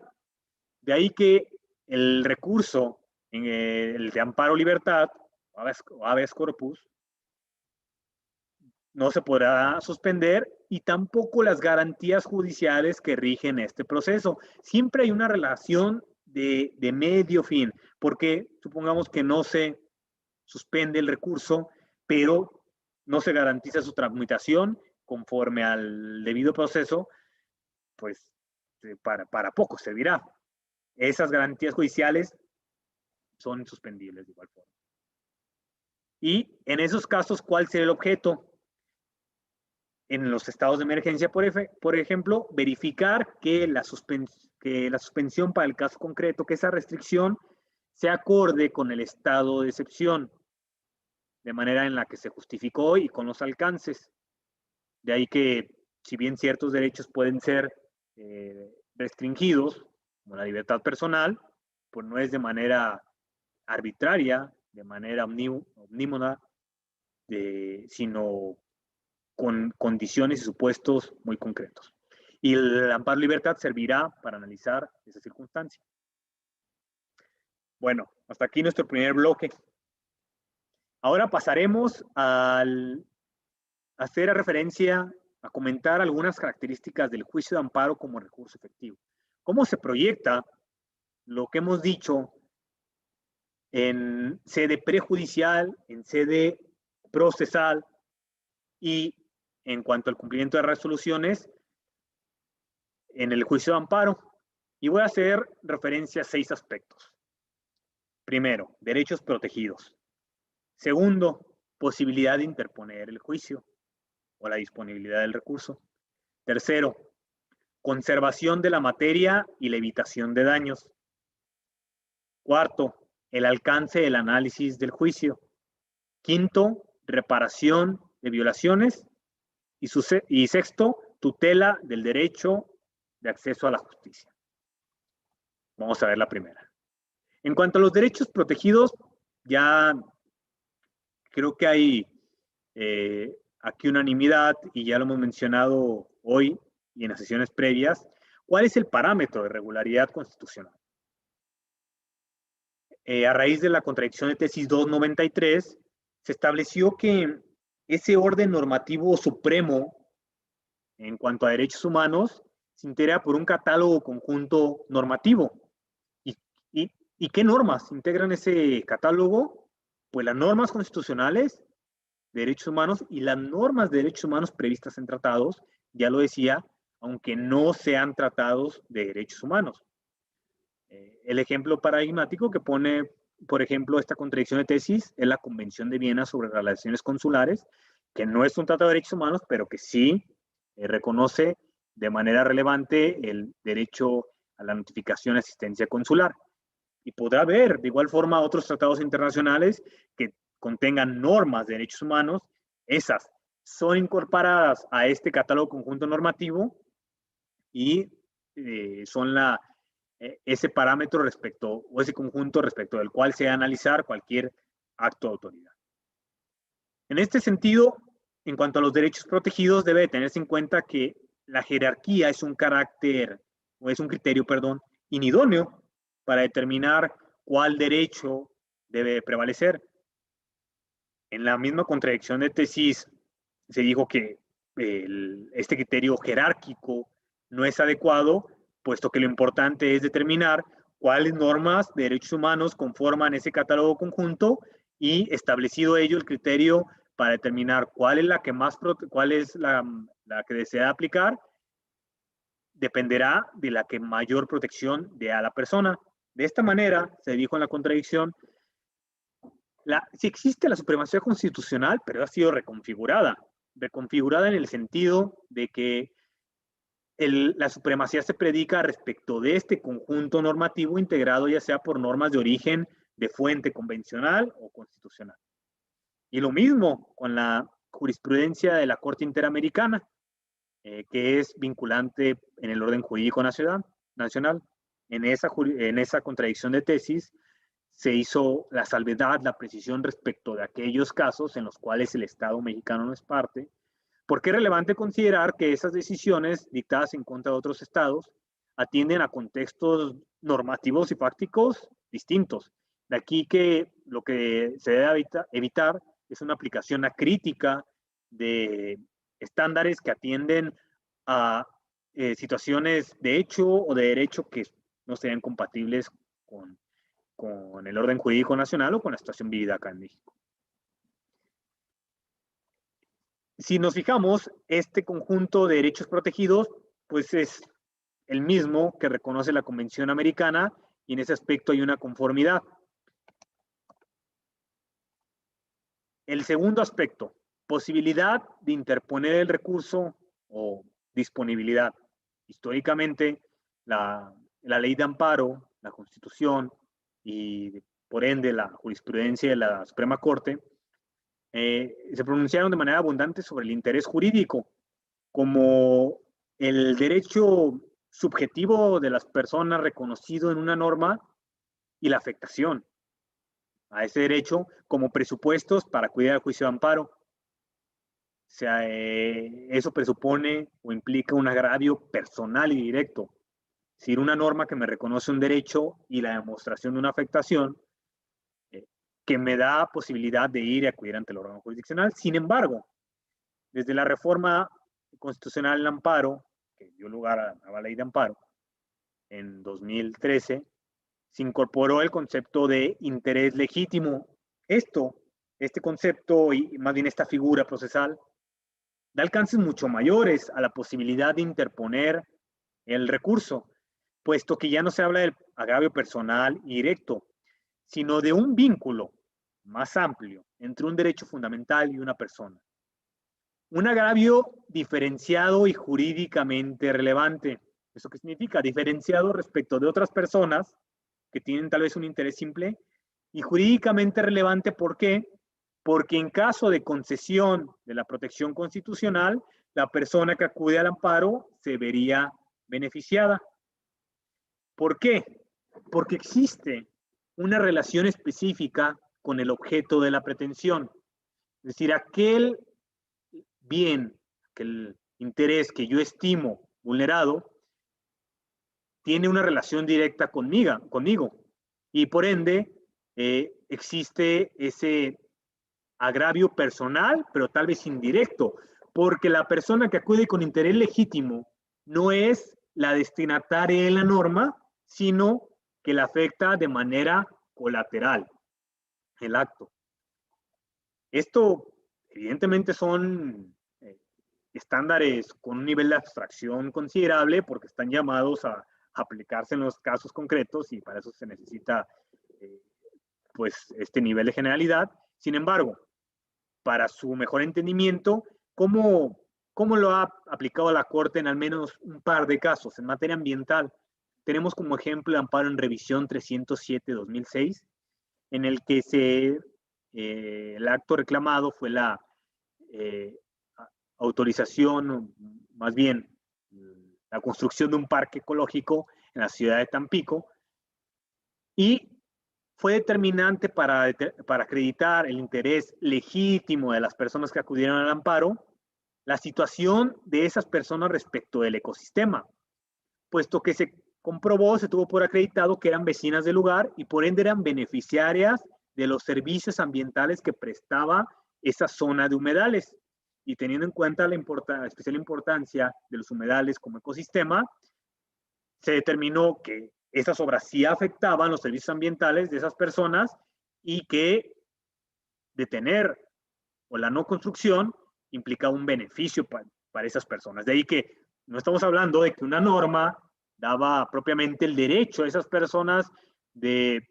De ahí que el recurso en el de amparo libertad, o habeas corpus, no se podrá suspender, y tampoco las garantías judiciales que rigen este proceso. Siempre hay una relación de medio fin, porque supongamos que no se suspende el recurso, pero no se garantiza su tramitación conforme al debido proceso, pues para poco servirá. Esas garantías judiciales son insuspendibles de igual forma. Y en esos casos, ¿cuál será el objeto? En los estados de emergencia, por ejemplo, verificar que la suspensión para el caso concreto, que esa restricción se acorde con el estado de excepción, de manera en la que se justificó y con los alcances. De ahí que, si bien ciertos derechos pueden ser restringidos, como la libertad personal, pues no es de manera arbitraria, de manera omnímoda, sino con condiciones y supuestos muy concretos. Y el amparo libertad servirá para analizar esa circunstancia. Bueno, hasta aquí nuestro primer bloque. Ahora pasaremos a hacer referencia, a comentar algunas características del juicio de amparo como recurso efectivo. ¿Cómo se proyecta lo que hemos dicho en sede prejudicial, en sede procesal y en cuanto al cumplimiento de resoluciones en el juicio de amparo? Y voy a hacer referencia a 6 aspectos. Primero, derechos protegidos. Segundo, posibilidad de interponer el juicio o la disponibilidad del recurso. Tercero, conservación de la materia y la evitación de daños. Cuarto, el alcance del análisis del juicio. Quinto, reparación de violaciones. Y sexto, tutela del derecho de acceso a la justicia. Vamos a ver la primera. En cuanto a los derechos protegidos, ya creo que hay aquí unanimidad, y ya lo hemos mencionado hoy y en las sesiones previas. ¿Cuál es el parámetro de regularidad constitucional? A raíz de la contradicción de tesis 293, se estableció que ese orden normativo supremo en cuanto a derechos humanos se integra por un catálogo conjunto normativo. ¿Y qué normas integran ese catálogo? Pues las normas constitucionales de derechos humanos y las normas de derechos humanos previstas en tratados, ya lo decía, aunque no sean tratados de derechos humanos. El ejemplo paradigmático que pone, por ejemplo, esta contradicción de tesis es la Convención de Viena sobre Relaciones Consulares, que no es un tratado de derechos humanos, pero que sí reconoce de manera relevante el derecho a la notificación y asistencia consular. Y podrá haber de igual forma otros tratados internacionales que contengan normas de derechos humanos. Esas son incorporadas a este catálogo conjunto normativo y son ese parámetro respecto, o ese conjunto respecto del cual se va a analizar cualquier acto de autoridad. En este sentido, en cuanto a los derechos protegidos, debe tenerse en cuenta que la jerarquía es un criterio, inidóneo para determinar cuál derecho debe prevalecer. En la misma contradicción de tesis se dijo que este criterio jerárquico no es adecuado, puesto que lo importante es determinar cuáles normas de derechos humanos conforman ese catálogo conjunto y establecido ello el criterio para determinar cuál es la que la que desea aplicar, dependerá de la que mayor protección dé a la persona. De esta manera, se dijo en la contradicción, si existe la supremacía constitucional, pero ha sido reconfigurada en el sentido de que la supremacía se predica respecto de este conjunto normativo integrado ya sea por normas de origen de fuente convencional o constitucional. Y lo mismo con la jurisprudencia de la Corte Interamericana, que es vinculante en el orden jurídico nacional. En esa contradicción de tesis se hizo la salvedad, la precisión respecto de aquellos casos en los cuales el Estado mexicano no es parte, porque es relevante considerar que esas decisiones dictadas en contra de otros estados atienden a contextos normativos y fácticos distintos. De aquí que lo que se debe evitar es una aplicación acrítica de estándares que atienden a situaciones de hecho o de derecho que no serían compatibles con el orden jurídico nacional o con la situación vivida acá en México. Si nos fijamos, este conjunto de derechos protegidos, pues es el mismo que reconoce la Convención Americana y en ese aspecto hay una conformidad. El segundo aspecto, posibilidad de interponer el recurso o disponibilidad. Históricamente, la ley de amparo, la Constitución y por ende la jurisprudencia de la Suprema Corte se pronunciaron de manera abundante sobre el interés jurídico como el derecho subjetivo de las personas reconocido en una norma y la afectación a ese derecho como presupuestos para acudir al juicio de amparo. O sea, eso presupone o implica un agravio personal y directo. Es decir, una norma que me reconoce un derecho y la demostración de una afectación que me da posibilidad de ir y acudir ante el órgano jurisdiccional. Sin embargo, desde la reforma constitucional del amparo, que dio lugar a la ley de amparo en 2013, se incorporó el concepto de interés legítimo. Este concepto y más bien esta figura procesal da alcances mucho mayores a la posibilidad de interponer el recurso, puesto que ya no se habla del agravio personal y directo, sino de un vínculo más amplio entre un derecho fundamental y una persona. Un agravio diferenciado y jurídicamente relevante. ¿Eso qué significa? Diferenciado respecto de otras personas que tienen tal vez un interés simple y jurídicamente relevante. ¿Por qué? Porque en caso de concesión de la protección constitucional, la persona que acude al amparo se vería beneficiada. ¿Por qué? Porque existe una relación específica con el objeto de la pretensión. Es decir, aquel bien, aquel interés que yo estimo vulnerado, tiene una relación directa conmigo. Y por ende, existe ese agravio personal, pero tal vez indirecto, porque la persona que acude con interés legítimo no es la destinataria de la norma, sino que la afecta de manera colateral el acto. Esto, evidentemente, son estándares con un nivel de abstracción considerable porque están llamados a aplicarse en los casos concretos y para eso se necesita pues este nivel de generalidad. Sin embargo, para su mejor entendimiento, ¿cómo lo ha aplicado la Corte en al menos un par de casos? En materia ambiental, tenemos como ejemplo el amparo en revisión 307-2006, en el que el acto reclamado fue la autorización, más bien la construcción de un parque ecológico en la ciudad de Tampico, y fue determinante para acreditar el interés legítimo de las personas que acudieron al amparo, la situación de esas personas respecto del ecosistema, puesto que se tuvo por acreditado que eran vecinas del lugar y por ende eran beneficiarias de los servicios ambientales que prestaba esa zona de humedales. Y teniendo en cuenta la especial importancia de los humedales como ecosistema, se determinó que esas obras sí afectaban los servicios ambientales de esas personas y que detener o la no construcción implica un beneficio para esas personas. De ahí que no estamos hablando de que una norma daba propiamente el derecho a esas personas de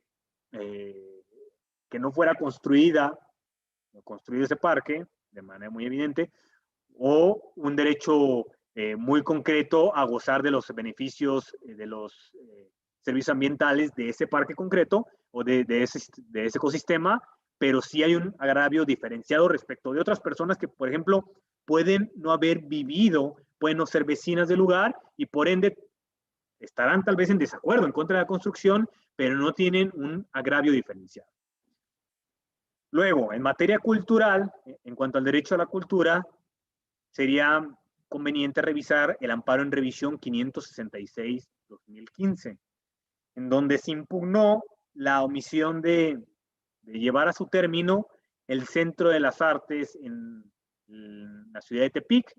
que no fuera construido ese parque de manera muy evidente, o un derecho muy concreto a gozar de los beneficios de los servicios ambientales de ese parque concreto o de ese ecosistema, pero sí hay un agravio diferenciado respecto de otras personas que, por ejemplo, pueden no haber vivido, pueden no ser vecinas del lugar y por ende estarán tal vez en desacuerdo, en contra de la construcción, pero no tienen un agravio diferenciado. Luego, en materia cultural, en cuanto al derecho a la cultura, sería conveniente revisar el amparo en revisión 566-2015, en donde se impugnó la omisión de llevar a su término el Centro de las Artes en la ciudad de Tepic.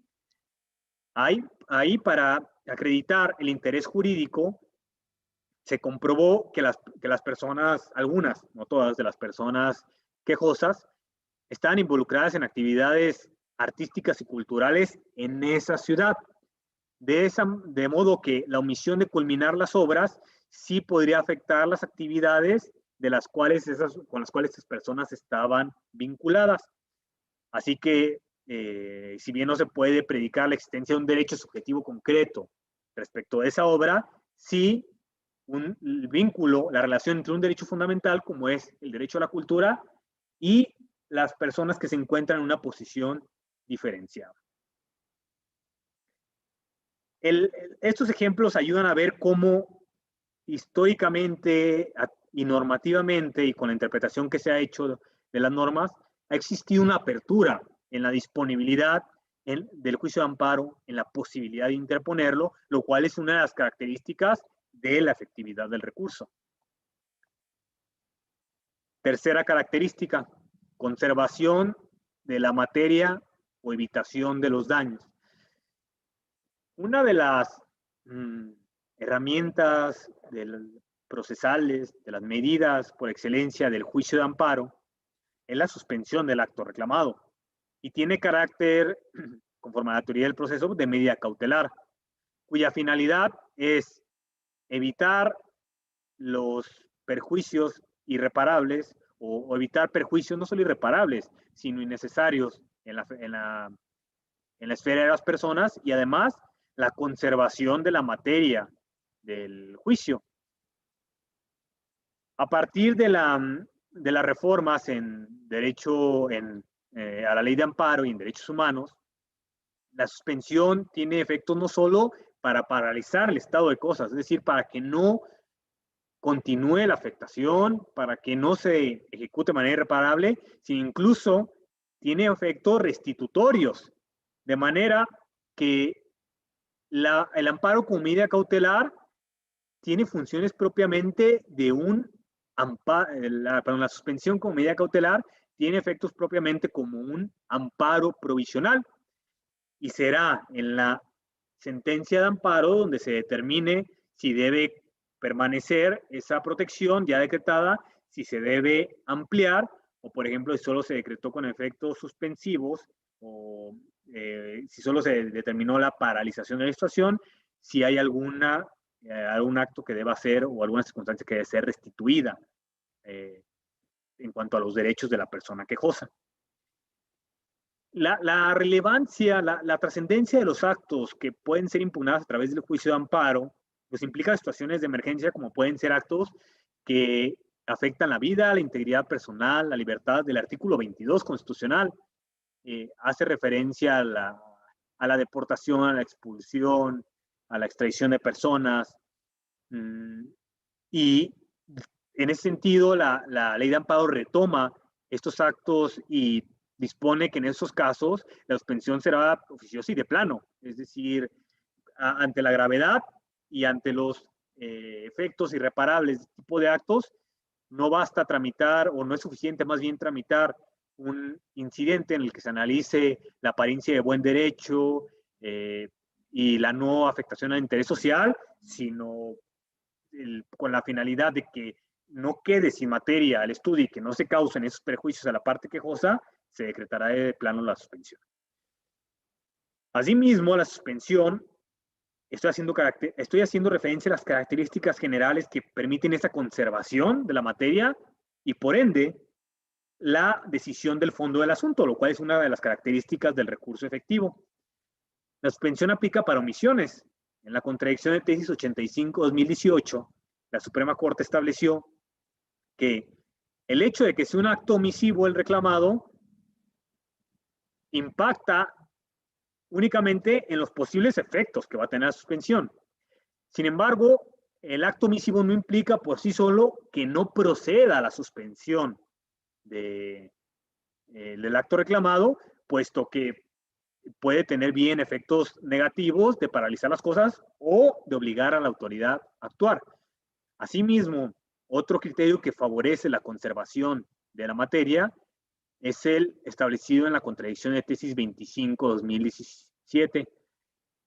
Ahí para acreditar el interés jurídico, se comprobó que las personas, algunas, no todas, de las personas quejosas, estaban involucradas en actividades artísticas y culturales en esa ciudad. De modo que la omisión de culminar las obras sí podría afectar las actividades con las cuales esas personas estaban vinculadas. Así que, si bien no se puede predicar la existencia de un derecho subjetivo concreto respecto a esa obra, sí el vínculo, la relación entre un derecho fundamental como es el derecho a la cultura y las personas que se encuentran en una posición diferenciada. Estos ejemplos ayudan a ver cómo históricamente y normativamente y con la interpretación que se ha hecho de las normas, ha existido una apertura en la disponibilidad del juicio de amparo, en la posibilidad de interponerlo, lo cual es una de las características de la efectividad del recurso. Tercera característica, conservación de la materia o evitación de los daños. Una de las herramientas procesales, de las medidas por excelencia del juicio de amparo, es la suspensión del acto reclamado y tiene carácter, conforme a la teoría del proceso, de medida cautelar, cuya finalidad es evitar los perjuicios irreparables o evitar perjuicios no solo irreparables, sino innecesarios en la esfera de las personas y además la conservación de la materia del juicio. A partir de las reformas en derecho, a la ley de amparo y en derechos humanos, la suspensión tiene efectos no solo para paralizar el estado de cosas, es decir, para que no continúe la afectación, para que no se ejecute de manera irreparable, sino incluso tiene efectos restitutorios, de manera que el amparo como medida cautelar tiene funciones propiamente de un amparo, la suspensión como medida cautelar tiene efectos propiamente como un amparo provisional y será en la sentencia de amparo donde se determine si debe permanecer esa protección ya decretada, si se debe ampliar o, por ejemplo, si solo se decretó con efectos suspensivos o si solo se determinó la paralización de la situación, si hay algún acto que deba ser o alguna circunstancia que debe ser restituida en cuanto a los derechos de la persona quejosa. La relevancia, la trascendencia de los actos que pueden ser impugnados a través del juicio de amparo, pues implica situaciones de emergencia como pueden ser actos que afectan la vida, la integridad personal, la libertad del artículo 22 constitucional. Hace referencia a la deportación, a la expulsión, a la extradición de personas. Y en ese sentido, la ley de amparo retoma estos actos y dispone que en esos casos la suspensión será oficiosa y de plano, es decir, ante la gravedad y ante los efectos irreparables de este tipo de actos, no basta tramitar o no es suficiente más bien tramitar un incidente en el que se analice la apariencia de buen derecho y la no afectación al interés social, sino con la finalidad de que no quede sin materia al estudio y que no se causen esos perjuicios a la parte quejosa, se decretará de plano la suspensión. Asimismo, la suspensión, estoy haciendo referencia a las características generales que permiten esa conservación de la materia y, por ende, la decisión del fondo del asunto, lo cual es una de las características del recurso efectivo. La suspensión aplica para omisiones. En la contradicción de tesis 85-2018, la Suprema Corte estableció que el hecho de que sea un acto omisivo el reclamado impacta únicamente en los posibles efectos que va a tener la suspensión. Sin embargo, el acto omisivo no implica por sí solo que no proceda la suspensión del acto reclamado, puesto que puede tener bien efectos negativos de paralizar las cosas o de obligar a la autoridad a actuar. Asimismo, otro criterio que favorece la conservación de la materia es el establecido en la contradicción de tesis 25-2017,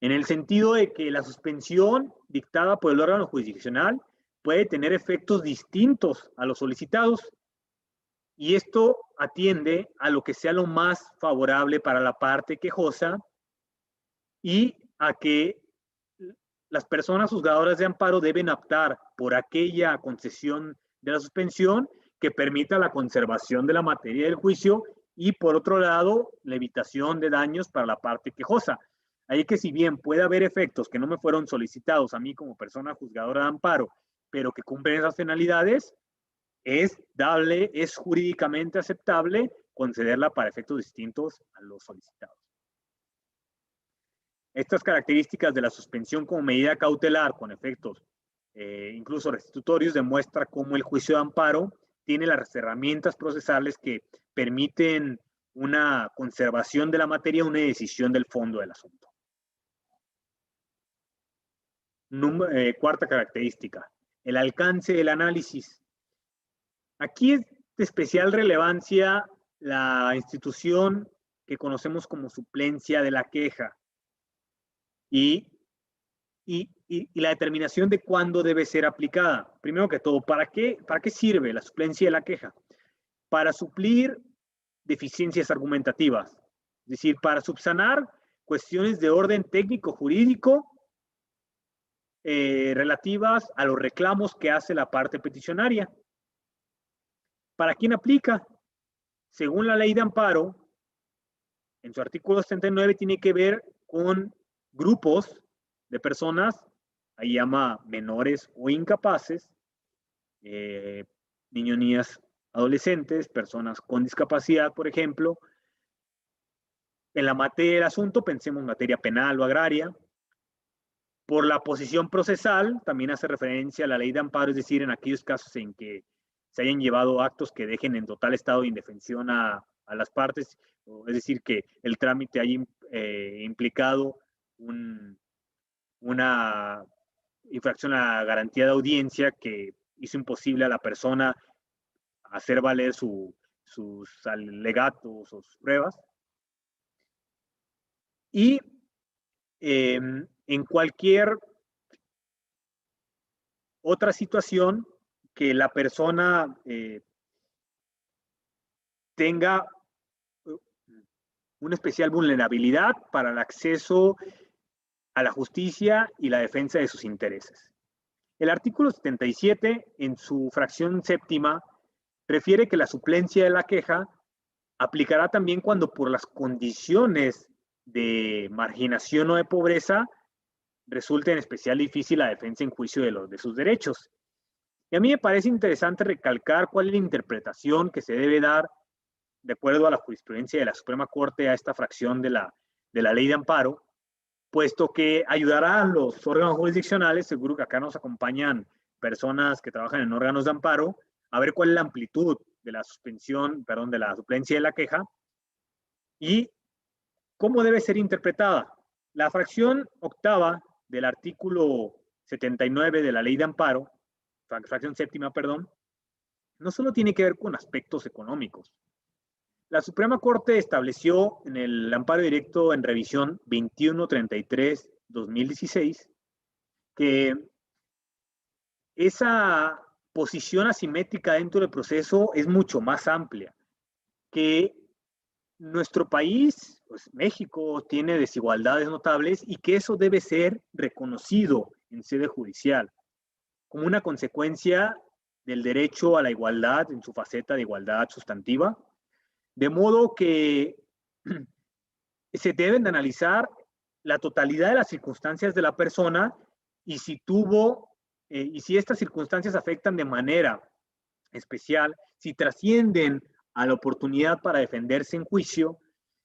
en el sentido de que la suspensión dictada por el órgano jurisdiccional puede tener efectos distintos a los solicitados, y esto atiende a lo que sea lo más favorable para la parte quejosa y a que las personas juzgadoras de amparo deben optar por aquella concesión de la suspensión que permita la conservación de la materia del juicio y, por otro lado, la evitación de daños para la parte quejosa. Ahí que, si bien puede haber efectos que no me fueron solicitados a mí como persona juzgadora de amparo, pero que cumplen esas finalidades, es jurídicamente aceptable concederla para efectos distintos a los solicitados. Estas características de la suspensión como medida cautelar con efectos incluso restitutorios demuestra cómo el juicio de amparo tiene las herramientas procesales que permiten una conservación de la materia, una decisión del fondo del asunto. Cuarta característica, el alcance del análisis. Aquí es de especial relevancia la institución que conocemos como suplencia de la queja y la determinación de cuándo debe ser aplicada. Primero que todo, ¿para qué sirve la suplencia de la queja? Para suplir deficiencias argumentativas, es decir, para subsanar cuestiones de orden técnico-jurídico relativas a los reclamos que hace la parte peticionaria. ¿Para quién aplica? Según la ley de amparo, en su artículo 79 tiene que ver con grupos de personas, ahí llama menores o incapaces, niños, niñas, adolescentes, personas con discapacidad, por ejemplo. En la materia del asunto, pensemos en materia penal o agraria. Por la posición procesal, también hace referencia a la ley de amparo, es decir, en aquellos casos en que se hayan llevado actos que dejen en total estado de indefensión a las partes, es decir, que el trámite haya implicado una infracción a la garantía de audiencia que hizo imposible a la persona hacer valer sus alegatos o sus pruebas. Y en cualquier otra situación que la persona tenga una especial vulnerabilidad para el acceso a la justicia y la defensa de sus intereses. El artículo 77, en su fracción séptima, refiere que la suplencia de la queja aplicará también cuando por las condiciones de marginación o de pobreza resulte en especial difícil la defensa en juicio de sus derechos. Y a mí me parece interesante recalcar cuál es la interpretación que se debe dar de acuerdo a la jurisprudencia de la Suprema Corte a esta fracción de la ley de amparo, puesto que ayudará a los órganos jurisdiccionales, seguro que acá nos acompañan personas que trabajan en órganos de amparo, a ver cuál es la amplitud de la suspensión, perdón, de la suplencia de la queja y cómo debe ser interpretada. La fracción octava del artículo 79 de la ley de amparo, fracción séptima, perdón, no solo tiene que ver con aspectos económicos. La Suprema Corte estableció en el amparo directo en revisión 2133-2016 que esa posición asimétrica dentro del proceso es mucho más amplia, que nuestro país, pues México, tiene desigualdades notables y que eso debe ser reconocido en sede judicial como una consecuencia del derecho a la igualdad en su faceta de igualdad sustantiva, de modo que se deben de analizar la totalidad de las circunstancias de la persona y si y si estas circunstancias afectan de manera especial, si trascienden a la oportunidad para defenderse en juicio,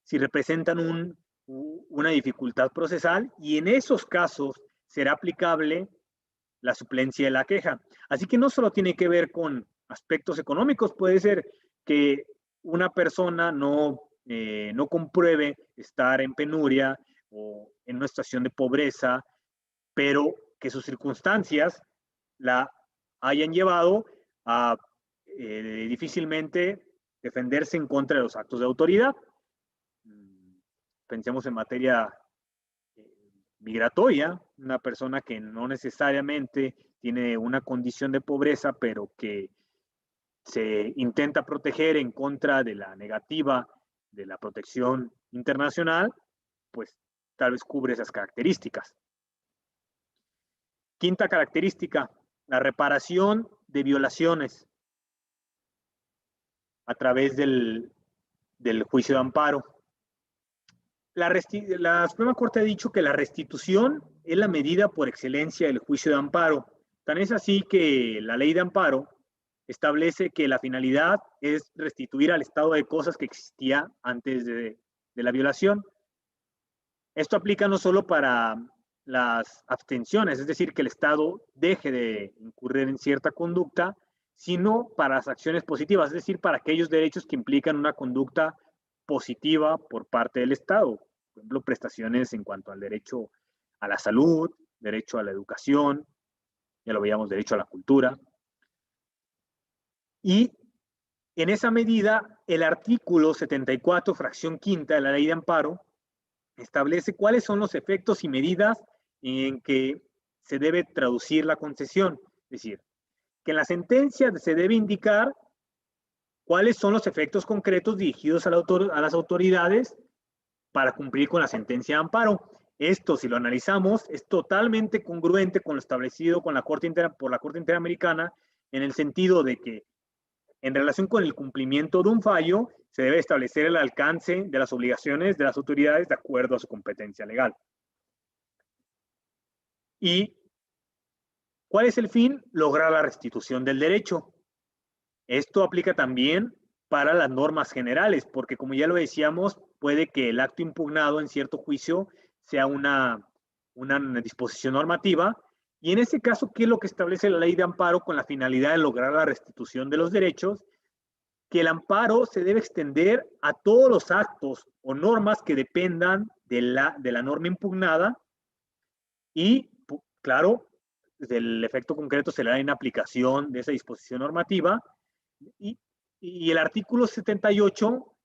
si representan una dificultad procesal, y en esos casos será aplicable la suplencia de la queja. Así que no solo tiene que ver con aspectos económicos, puede ser que una persona no compruebe estar en penuria o en una situación de pobreza, pero que sus circunstancias la hayan llevado a difícilmente defenderse en contra de los actos de autoridad. Pensemos en materia migratoria, una persona que no necesariamente tiene una condición de pobreza, pero que se intenta proteger en contra de la negativa de la protección internacional, pues tal vez cubre esas características. Quinta característica, la reparación de violaciones a través del juicio de amparo. La Suprema Corte ha dicho que la restitución es la medida por excelencia del juicio de amparo. Tan es así que la ley de amparo establece que la finalidad es restituir al estado de cosas que existía antes de la violación. Esto aplica no solo para las abstenciones, es decir, que el Estado deje de incurrir en cierta conducta, sino para las acciones positivas, es decir, para aquellos derechos que implican una conducta positiva por parte del Estado. Por ejemplo, prestaciones en cuanto al derecho a la salud, derecho a la educación, ya lo veíamos, derecho a la cultura. Y en esa medida, el artículo 74, fracción quinta de la Ley de Amparo, establece cuáles son los efectos y medidas en que se debe traducir la concesión. Es decir, que en la sentencia se debe indicar cuáles son los efectos concretos dirigidos a las autoridades para cumplir con la sentencia de amparo. Esto, si lo analizamos, es totalmente congruente con lo establecido por la Corte Interamericana, en el sentido de que en relación con el cumplimiento de un fallo, se debe establecer el alcance de las obligaciones de las autoridades de acuerdo a su competencia legal. ¿Y cuál es el fin? Lograr la restitución del derecho. Esto aplica también para las normas generales, porque como ya lo decíamos, puede que el acto impugnado en cierto juicio sea una disposición normativa, y en ese caso, ¿qué es lo que establece la ley de amparo con la finalidad de lograr la restitución de los derechos? Que el amparo se debe extender a todos los actos o normas que dependan de la norma impugnada y, claro, el efecto concreto será en aplicación de esa disposición normativa. Y el artículo 78,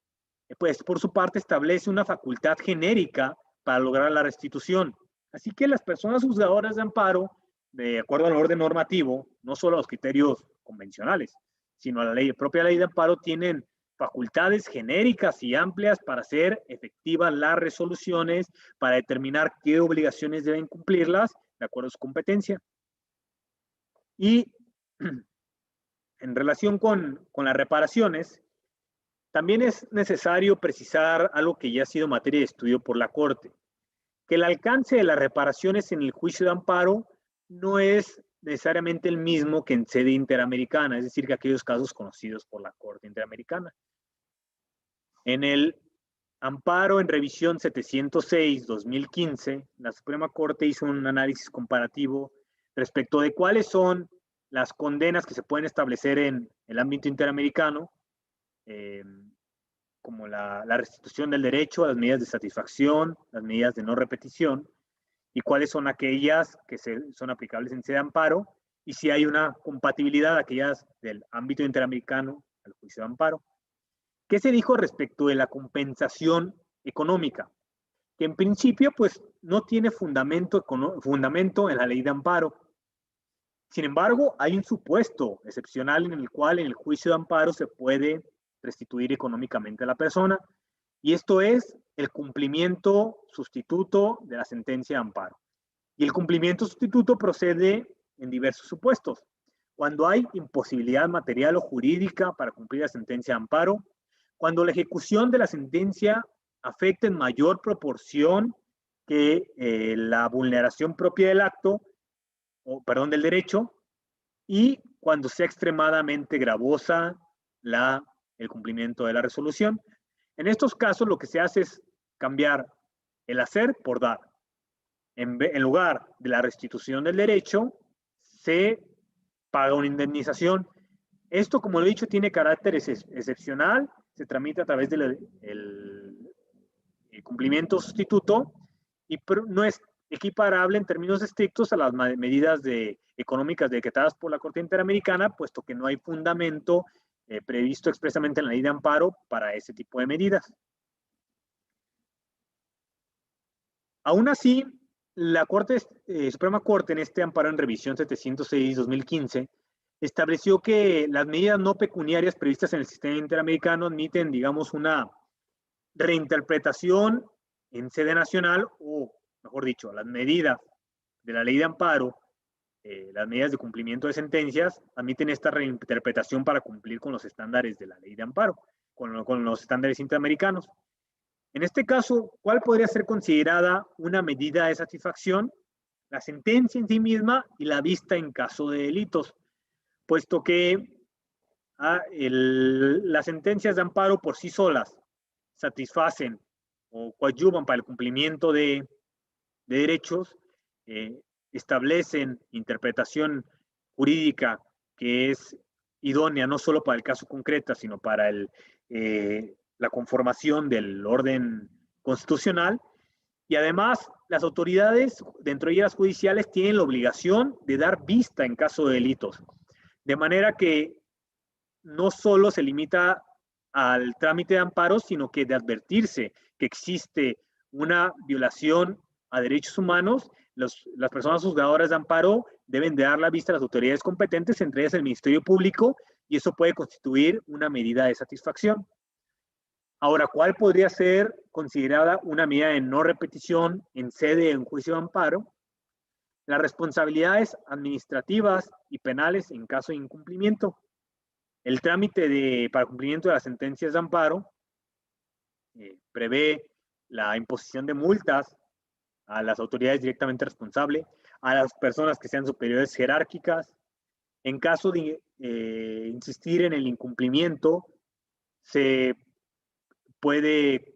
pues por su parte, establece una facultad genérica para lograr la restitución. Así que las personas juzgadoras de amparo, de acuerdo al orden normativo, no solo a los criterios convencionales, sino a la propia ley de amparo, tienen facultades genéricas y amplias para hacer efectivas las resoluciones, para determinar qué obligaciones deben cumplirlas de acuerdo a su competencia. Y en relación con las reparaciones, también es necesario precisar algo que ya ha sido materia de estudio por la Corte, que el alcance de las reparaciones en el juicio de amparo no es necesariamente el mismo que en sede interamericana, es decir, que aquellos casos conocidos por la Corte Interamericana. En el amparo en revisión 706-2015, la Suprema Corte hizo un análisis comparativo respecto de cuáles son las condenas que se pueden establecer en el ámbito interamericano, como la restitución del derecho, las medidas de satisfacción, las medidas de no repetición, y cuáles son aquellas que son aplicables en sede de amparo, y si hay una compatibilidad de aquellas del ámbito interamericano al juicio de amparo. ¿Qué se dijo respecto de la compensación económica? Que en principio pues no tiene fundamento en la ley de amparo. Sin embargo, hay un supuesto excepcional en el cual en el juicio de amparo se puede restituir económicamente a la persona, y esto es el cumplimiento sustituto de la sentencia de amparo. Y el cumplimiento sustituto procede en diversos supuestos. Cuando hay imposibilidad material o jurídica para cumplir la sentencia de amparo, cuando la ejecución de la sentencia afecta en mayor proporción que la vulneración propia del acto, del derecho, y cuando sea extremadamente gravosa el cumplimiento de la resolución. En estos casos lo que se hace es cambiar el hacer por dar. En lugar de la restitución del derecho, se paga una indemnización. Esto, como lo he dicho, tiene carácter excepcional, se tramita a través del cumplimiento sustituto y no es equiparable en términos estrictos a las medidas económicas decretadas por la Corte Interamericana, puesto que no hay fundamento previsto expresamente en la ley de amparo para ese tipo de medidas. Aún así, la Suprema Corte, en este amparo en revisión 706-2015, estableció que las medidas no pecuniarias previstas en el sistema interamericano admiten, digamos, una reinterpretación en sede nacional, o mejor dicho, las medidas de la ley de amparo, las medidas de cumplimiento de sentencias, admiten esta reinterpretación para cumplir con los estándares de la ley de amparo, con los estándares interamericanos. En este caso, ¿cuál podría ser considerada una medida de satisfacción? La sentencia en sí misma y la vista en caso de delitos, puesto que las sentencias de amparo por sí solas satisfacen o coadyuvan para el cumplimiento de derechos, establecen interpretación jurídica que es idónea no solo para el caso concreto, sino para la conformación del orden constitucional, y además las autoridades, dentro de ellas las judiciales, tienen la obligación de dar vista en caso de delitos, de manera que no solo se limita al trámite de amparo, sino que de advertirse que existe una violación a derechos humanos, las personas juzgadoras de amparo deben de dar la vista a las autoridades competentes, entre ellas el Ministerio Público, y eso puede constituir una medida de satisfacción. Ahora, ¿cuál podría ser considerada una medida de no repetición en sede de un juicio de amparo? Las responsabilidades administrativas y penales en caso de incumplimiento. El trámite para cumplimiento de las sentencias de amparo prevé la imposición de multas a las autoridades directamente responsables, a las personas que sean superiores jerárquicas. En caso de insistir en el incumplimiento, se puede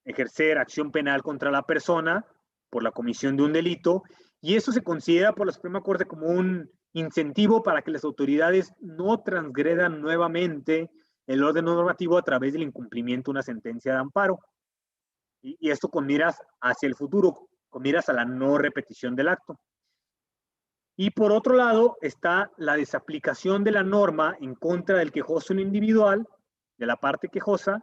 ejercer acción penal contra la persona por la comisión de un delito, y eso se considera por la Suprema Corte como un incentivo para que las autoridades no transgredan nuevamente el orden normativo a través del incumplimiento de una sentencia de amparo. Y esto con miras hacia el futuro, con miras a la no repetición del acto. Y por otro lado está la desaplicación de la norma en contra del quejoso individual, de la parte quejosa,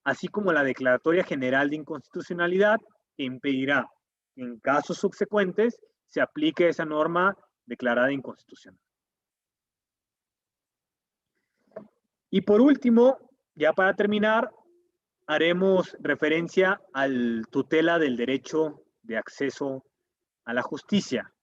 así como la declaratoria general de inconstitucionalidad, que impedirá que en casos subsecuentes se aplique esa norma declarada inconstitucional. Y por último, ya para terminar, haremos referencia al tutela del derecho de acceso a la justicia.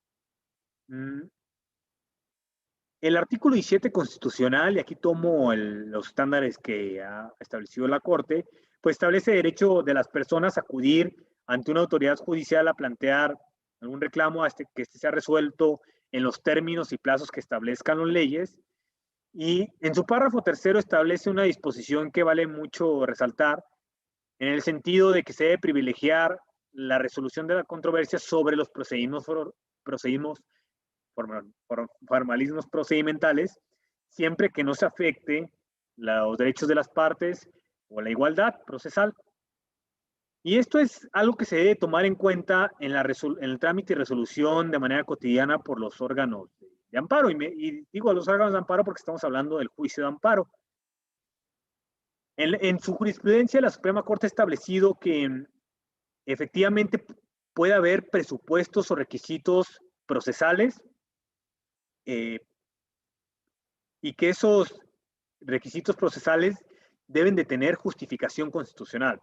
El artículo 17 constitucional, y aquí tomo los estándares que ha establecido la Corte, pues establece derecho de las personas a acudir ante una autoridad judicial a plantear algún reclamo que este sea resuelto en los términos y plazos que establezcan las leyes. Y en su párrafo tercero establece una disposición que vale mucho resaltar, en el sentido de que se debe privilegiar la resolución de la controversia sobre los formalismos procedimentales, siempre que no se afecte los derechos de las partes o la igualdad procesal. Y esto es algo que se debe tomar en cuenta en el trámite y resolución de manera cotidiana por los órganos de amparo. Y digo a los órganos de amparo porque estamos hablando del juicio de amparo. En su jurisprudencia, la Suprema Corte ha establecido que efectivamente puede haber presupuestos o requisitos procesales y que esos requisitos procesales deben de tener justificación constitucional.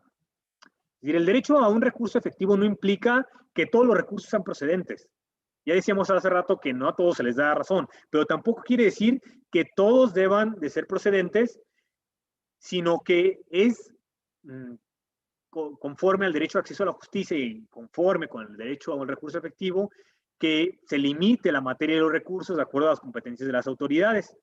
Es decir, el derecho a un recurso efectivo no implica que todos los recursos sean procedentes. Ya decíamos hace rato que no a todos se les da razón, pero tampoco quiere decir que todos deban de ser procedentes, sino que es conforme al derecho de acceso a la justicia y conforme con el derecho a un recurso efectivo, que se limite la materia de los recursos de acuerdo a las competencias de las autoridades.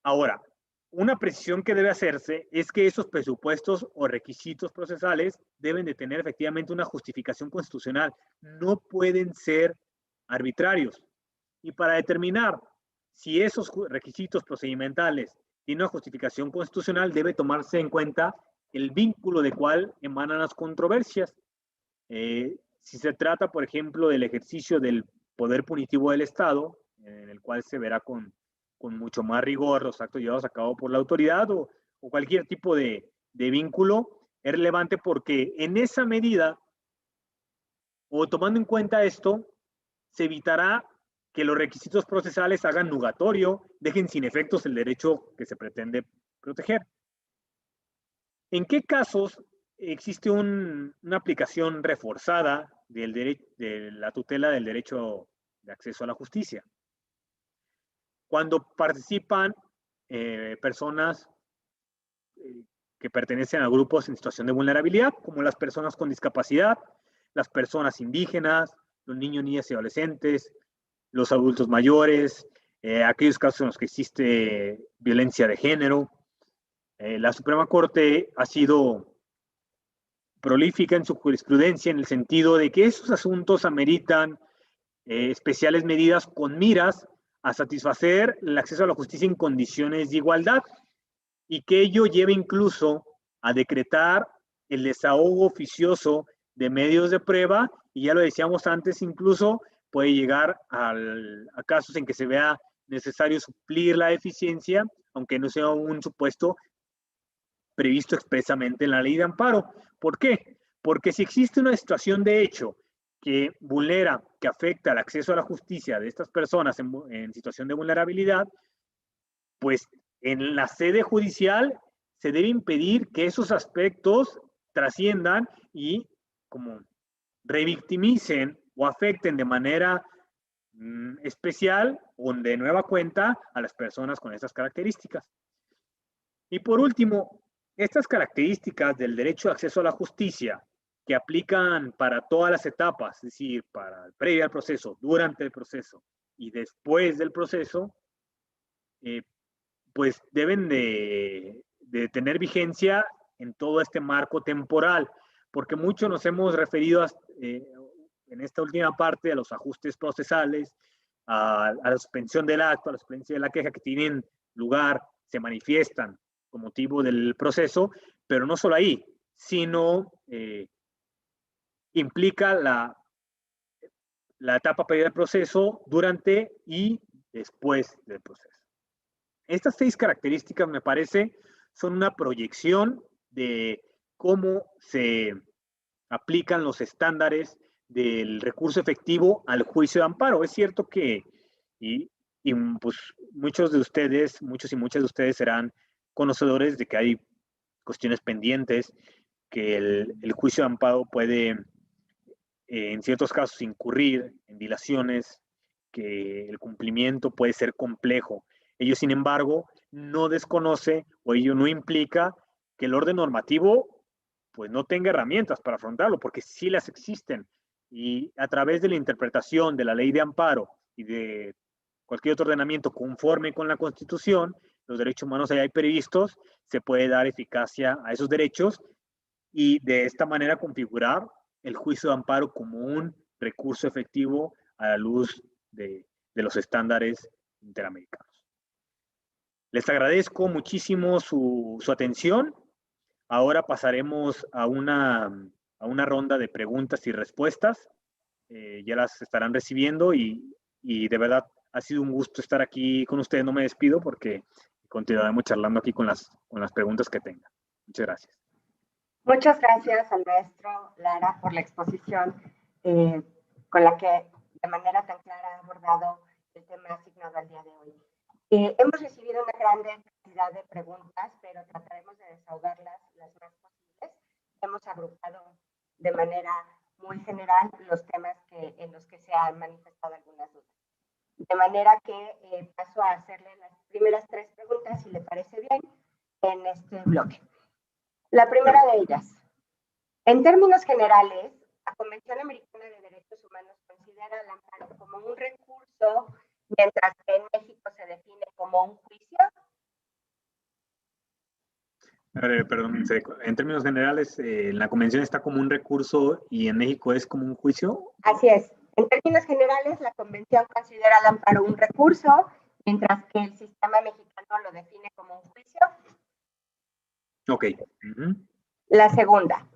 Ahora, una precisión que debe hacerse es que esos presupuestos o requisitos procesales deben de tener efectivamente una justificación constitucional. No pueden ser arbitrarios. Y para determinar si esos requisitos procedimentales tienen una justificación constitucional, debe tomarse en cuenta el vínculo de cuál emanan las controversias. Si se trata, por ejemplo, del ejercicio del poder punitivo del Estado, en el cual se verá con mucho más rigor los actos llevados a cabo por la autoridad o cualquier tipo de vínculo, es relevante porque en esa medida, o tomando en cuenta esto, se evitará que los requisitos procesales hagan nugatorio, dejen sin efectos el derecho que se pretende proteger. ¿En qué casos existe una aplicación reforzada de la tutela del derecho de acceso a la justicia? Cuando participan personas que pertenecen a grupos en situación de vulnerabilidad, como las personas con discapacidad, las personas indígenas, los niños, niñas y adolescentes, los adultos mayores, aquellos casos en los que existe violencia de género. La Suprema Corte ha sido prolífica en su jurisprudencia en el sentido de que esos asuntos ameritan especiales medidas con miras a satisfacer el acceso a la justicia en condiciones de igualdad y que ello lleve incluso a decretar el desahogo oficioso de medios de prueba, y ya lo decíamos antes, incluso puede llegar a casos en que se vea necesario suplir la deficiencia, aunque no sea un supuesto previsto expresamente en la ley de amparo. ¿Por qué? Porque si existe una situación de hecho que vulnera, que afecta el acceso a la justicia de estas personas en situación de vulnerabilidad, pues en la sede judicial se debe impedir que esos aspectos trasciendan y como revictimicen o afecten de manera especial o de nueva cuenta a las personas con estas características. Y por último, estas características del derecho de acceso a la justicia que aplican para todas las etapas, es decir, para el previo al proceso, durante el proceso y después del proceso, pues deben de tener vigencia en todo este marco temporal, porque mucho nos hemos referido en esta última parte a los ajustes procesales, a la suspensión del acto, a la suspensión de la queja que tienen lugar, se manifiestan con motivo del proceso, pero no solo ahí, sino implica la etapa previa del proceso, durante y después del proceso. Estas 6 características, me parece, son una proyección de cómo se aplican los estándares del recurso efectivo al juicio de amparo. Es cierto que, pues muchos y muchas de ustedes serán conocedores de que hay cuestiones pendientes, que el juicio de amparo puede, en ciertos casos, incurrir en dilaciones, que el cumplimiento puede ser complejo. Ello, sin embargo, no desconoce o ello no implica que el orden normativo pues no tenga herramientas para afrontarlo, porque sí las existen. Y a través de la interpretación de la ley de amparo y de cualquier otro ordenamiento conforme con la Constitución, los derechos humanos ahí previstos, se puede dar eficacia a esos derechos y de esta manera configurar el juicio de amparo como un recurso efectivo a la luz de los estándares interamericanos. Les agradezco muchísimo su atención. Ahora pasaremos a una ronda de preguntas y respuestas. Ya las estarán recibiendo y de verdad ha sido un gusto estar aquí con ustedes. No me despido porque continuaremos charlando aquí con las preguntas que tengan. Muchas gracias. Muchas gracias al maestro Lara por la exposición con la que de manera tan clara ha abordado el tema tema asignado al día de hoy. Hemos recibido una gran cantidad de preguntas, pero trataremos de desahogarlas las más posibles. Hemos agrupado de manera muy general los temas en los que se han manifestado algunas dudas. De manera que paso a hacerle las primeras 3 preguntas, si le parece bien, en este bloque. La primera de ellas. En términos generales, la Convención Americana de Derechos Humanos considera el amparo como un recurso, mientras que en México se define como un juicio. Perdón, en términos generales, la convención está como un recurso y en México es como un juicio. Así es. En términos generales, la convención considera el amparo un recurso, mientras que el sistema mexicano lo define como un juicio. Ok. La segunda.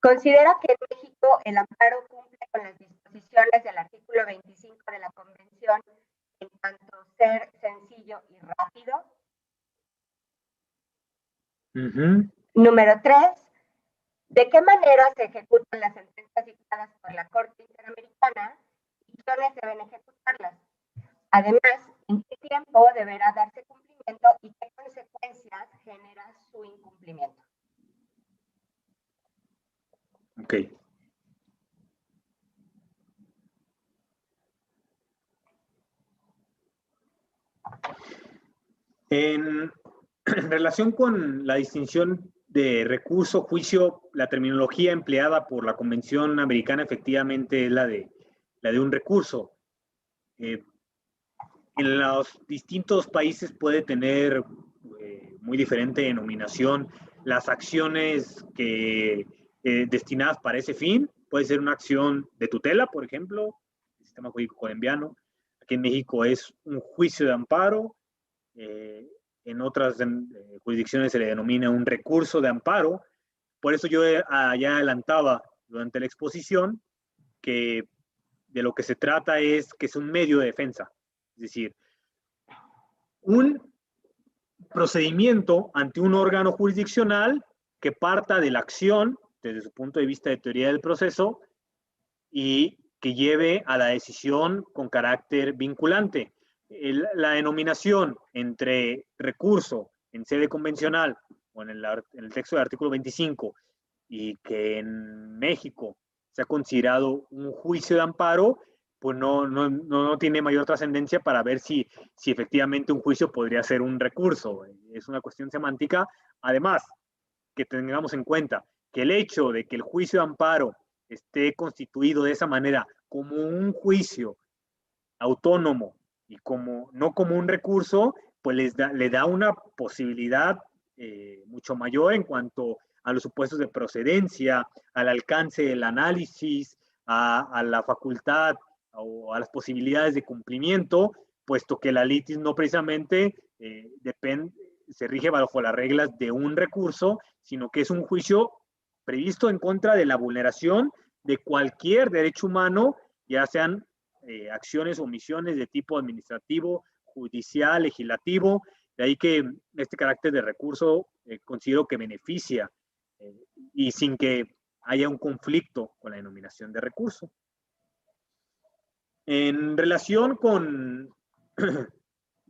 Considera que en México el amparo cumple con las disposiciones del artículo 25 de la convención en cuanto a ser sencillo y rápido. Número 3. ¿De qué manera se ejecutan las sentencias dictadas por la Corte Interamericana y quiénes deben ejecutarlas? Además, ¿en qué tiempo deberá darse cumplimiento y qué consecuencias genera su incumplimiento? Ok. En relación con la distinción de recurso, juicio, la terminología empleada por la Convención Americana efectivamente es la de un recurso. En los distintos países puede tener muy diferente denominación. Las acciones destinadas para ese fin, puede ser una acción de tutela, por ejemplo, el sistema jurídico colombiano. Aquí en México es un juicio de amparo. En otras jurisdicciones se le denomina un recurso de amparo. Por eso yo ya adelantaba durante la exposición que de lo que se trata es que es un medio de defensa. Es decir, un procedimiento ante un órgano jurisdiccional que parta de la acción desde su punto de vista de teoría del proceso y que lleve a la decisión con carácter vinculante. La denominación entre recurso en sede convencional o en el texto del artículo 25 y que en México se ha considerado un juicio de amparo, pues no tiene mayor trascendencia para ver si efectivamente un juicio podría ser un recurso. Es una cuestión semántica. Además, que tengamos en cuenta que el hecho de que el juicio de amparo esté constituido de esa manera como un juicio autónomo y no como un recurso, pues le da una posibilidad mucho mayor en cuanto a los supuestos de procedencia, al alcance del análisis, a la facultad o a las posibilidades de cumplimiento, puesto que la litis no precisamente se rige bajo las reglas de un recurso, sino que es un juicio previsto en contra de la vulneración de cualquier derecho humano, ya sean acciones o omisiones de tipo administrativo, judicial, legislativo. De ahí que este carácter de recurso considero que beneficia y sin que haya un conflicto con la denominación de recurso. En relación con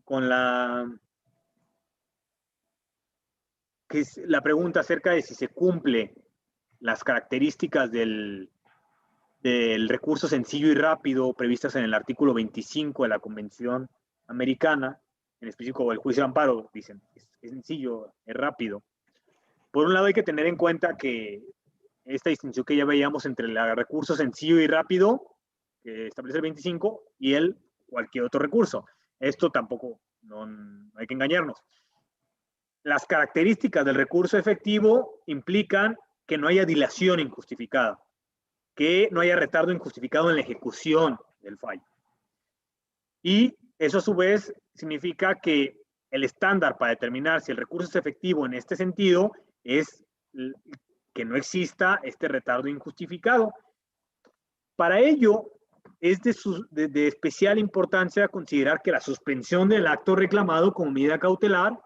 la pregunta acerca de si se cumple las características del recurso sencillo y rápido previstas en el artículo 25 de la Convención Americana, en específico el juicio de amparo, dicen, es sencillo, es rápido. Por un lado hay que tener en cuenta que esta distinción que ya veíamos entre el recurso sencillo y rápido, que establece el 25, y cualquier otro recurso. Esto tampoco, no hay que engañarnos. Las características del recurso efectivo implican que no haya dilación injustificada, que no haya retardo injustificado en la ejecución del fallo. Y eso a su vez significa que el estándar para determinar si el recurso es efectivo en este sentido es que no exista este retardo injustificado. Para ello, es de especial importancia considerar que la suspensión del acto reclamado como medida cautelar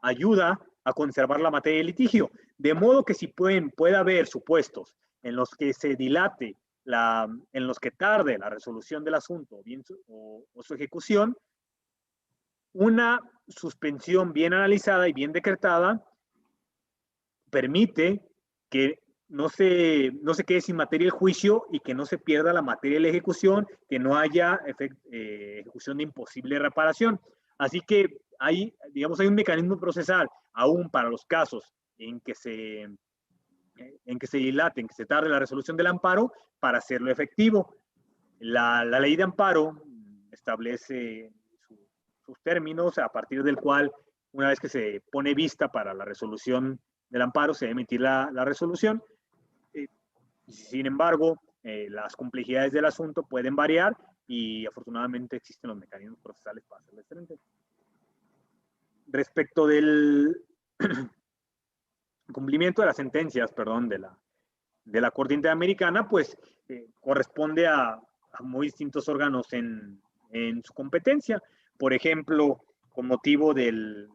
ayuda a conservar la materia de litigio, de modo que si puede haber supuestos en los que se dilate en los que tarde la resolución del asunto bien o su ejecución, una suspensión bien analizada y bien decretada permite que no se quede sin materia el juicio y que no se pierda la materia de la ejecución, que no haya ejecución de imposible reparación. Así que hay un mecanismo procesal, aún para los casos en que se dilate, en que se tarde la resolución del amparo, para hacerlo efectivo. La ley de amparo establece sus términos, a partir del cual, una vez que se pone vista para la resolución del amparo, se debe emitir la resolución. Sin embargo, las complejidades del asunto pueden variar y afortunadamente existen los mecanismos procesales para hacerles frente. Respecto del cumplimiento de las sentencias, de la Corte Interamericana, pues corresponde a muy distintos órganos en su competencia. Por ejemplo, con motivo del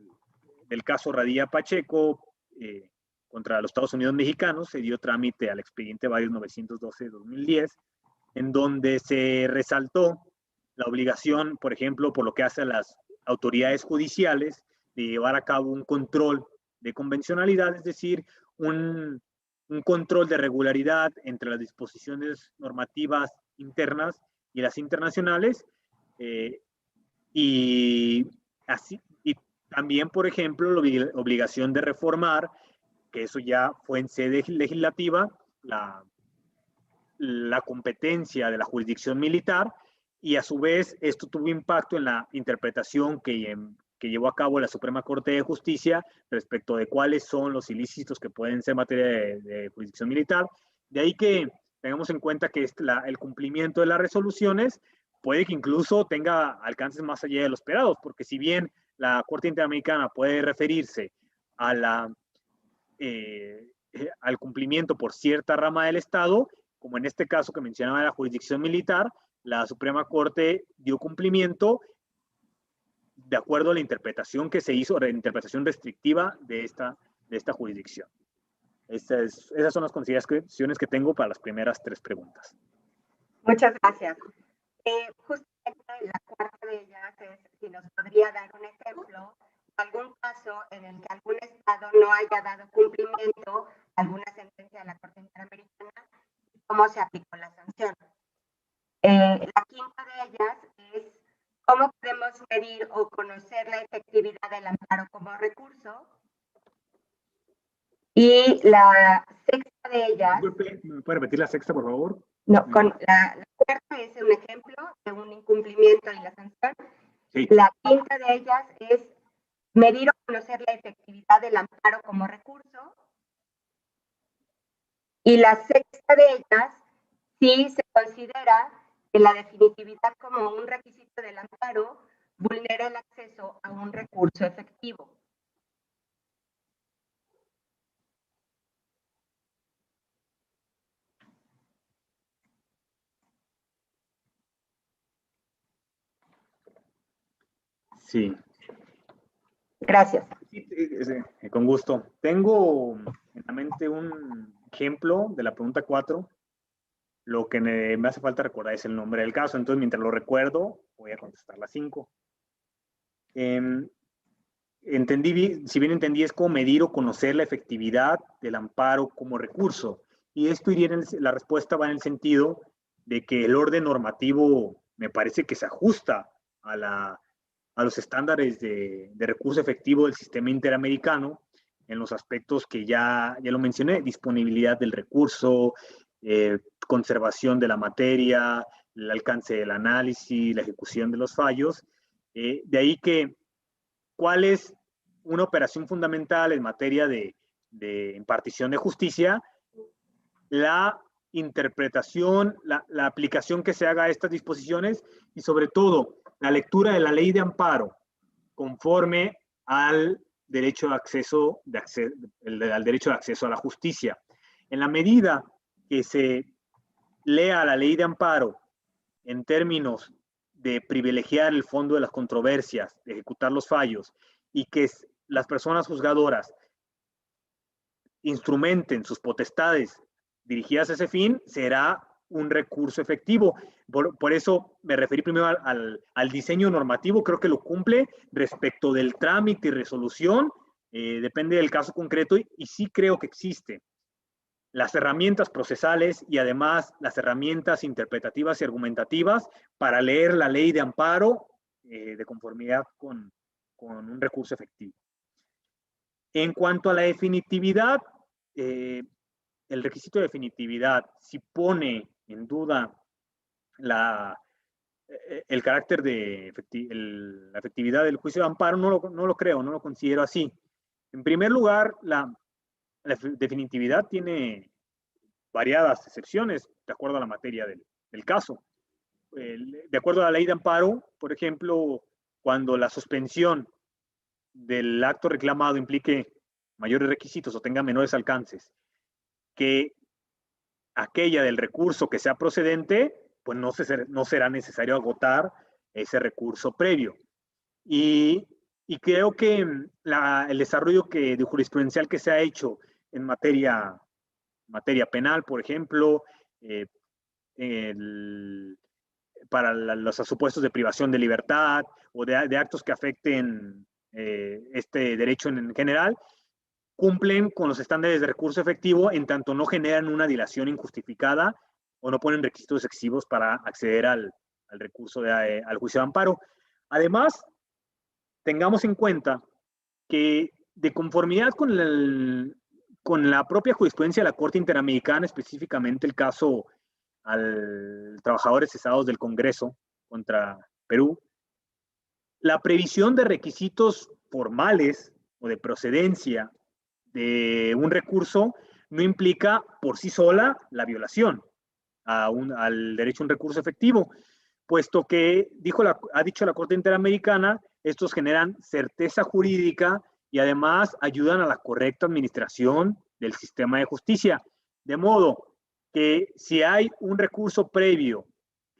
caso Radilla Pacheco contra los Estados Unidos mexicanos, se dio trámite al expediente varios 912-2010, en donde se resaltó la obligación, por ejemplo, por lo que hace a las autoridades judiciales, de llevar a cabo un control de convencionalidad, es decir, un control de regularidad entre las disposiciones normativas internas y las internacionales, y también, por ejemplo, la obligación de reformar, que eso ya fue en sede legislativa, la competencia de la jurisdicción militar, y a su vez esto tuvo impacto en la interpretación que llevó a cabo la Suprema Corte de Justicia respecto de cuáles son los ilícitos que pueden ser materia de jurisdicción militar. De ahí que tengamos en cuenta que el cumplimiento de las resoluciones puede que incluso tenga alcances más allá de lo esperado, porque si bien la Corte Interamericana puede referirse al cumplimiento por cierta rama del Estado, como en este caso que mencionaba la jurisdicción militar, la Suprema Corte dio cumplimiento de acuerdo a la interpretación que se hizo, la interpretación restrictiva de esta jurisdicción. Esas son las consideraciones que tengo para las primeras tres preguntas. Muchas gracias. Justamente la cuarta de ellas es si nos podría dar un ejemplo de algún caso en el que algún Estado no haya dado cumplimiento a alguna sentencia de la Corte Interamericana y cómo se aplicó la sanción. La quinta de ellas es cómo podemos medir o conocer la efectividad del amparo como recurso. Y la sexta de ellas... ¿Me puede repetir la sexta, por favor? No, la cuarta es un ejemplo de un incumplimiento y la sanción. Sí. La quinta de ellas es medir o conocer la efectividad del amparo como recurso. Y la sexta de ellas, si se considera que la definitividad como un requisito del amparo vulnera el acceso a un recurso efectivo. Sí. Gracias. Sí, con gusto. Tengo en la mente un ejemplo de la pregunta 4. Lo que me hace falta recordar es el nombre del caso. Entonces, mientras lo recuerdo, voy a contestar la 5. Si bien entendí, es cómo medir o conocer la efectividad del amparo como recurso. Y esto la respuesta va en el sentido de que el orden normativo me parece que se ajusta a los estándares de recurso efectivo del sistema interamericano en los aspectos que ya lo mencioné: disponibilidad del recurso, conservación de la materia, el alcance del análisis, la ejecución de los fallos. De ahí que, ¿cuál es una operación fundamental en materia de impartición de justicia? La interpretación, la aplicación que se haga a estas disposiciones y, sobre todo, la lectura de la ley de amparo conforme al derecho de acceso, al derecho de acceso a la justicia. En la medida que se lea la ley de amparo en términos de privilegiar el fondo de las controversias, de ejecutar los fallos, y que las personas juzgadoras instrumenten sus potestades dirigidas a ese fin, será un recurso efectivo. Por eso me referí primero al diseño normativo, creo que lo cumple. Respecto del trámite y resolución, depende del caso concreto, y sí creo que existe las herramientas procesales y además las herramientas interpretativas y argumentativas para leer la ley de amparo de conformidad con un recurso efectivo. En cuanto a la definitividad, el requisito de definitividad, si pone en duda el carácter de la efectividad del juicio de amparo, no lo creo, no lo considero así. En primer lugar, la definitividad tiene variadas excepciones de acuerdo a la materia del caso. De acuerdo a la ley de amparo, por ejemplo, cuando la suspensión del acto reclamado implique mayores requisitos o tenga menores alcances que aquella del recurso que sea procedente, pues no será necesario agotar ese recurso previo. Y creo que el desarrollo de jurisprudencial que se ha hecho en materia penal, por ejemplo, para los supuestos de privación de libertad o de actos que afecten este derecho en general, cumplen con los estándares de recurso efectivo en tanto no generan una dilación injustificada o no ponen requisitos excesivos para acceder al recurso al juicio de amparo. Además, tengamos en cuenta que de conformidad con la propia jurisprudencia de la Corte Interamericana, específicamente el caso al trabajadores cesados del Congreso contra Perú, la previsión de requisitos formales o de procedencia de un recurso no implica por sí sola la violación al derecho a un recurso efectivo, puesto que ha dicho la Corte Interamericana, estos generan certeza jurídica y además ayudan a la correcta administración del sistema de justicia. De modo que si hay un recurso previo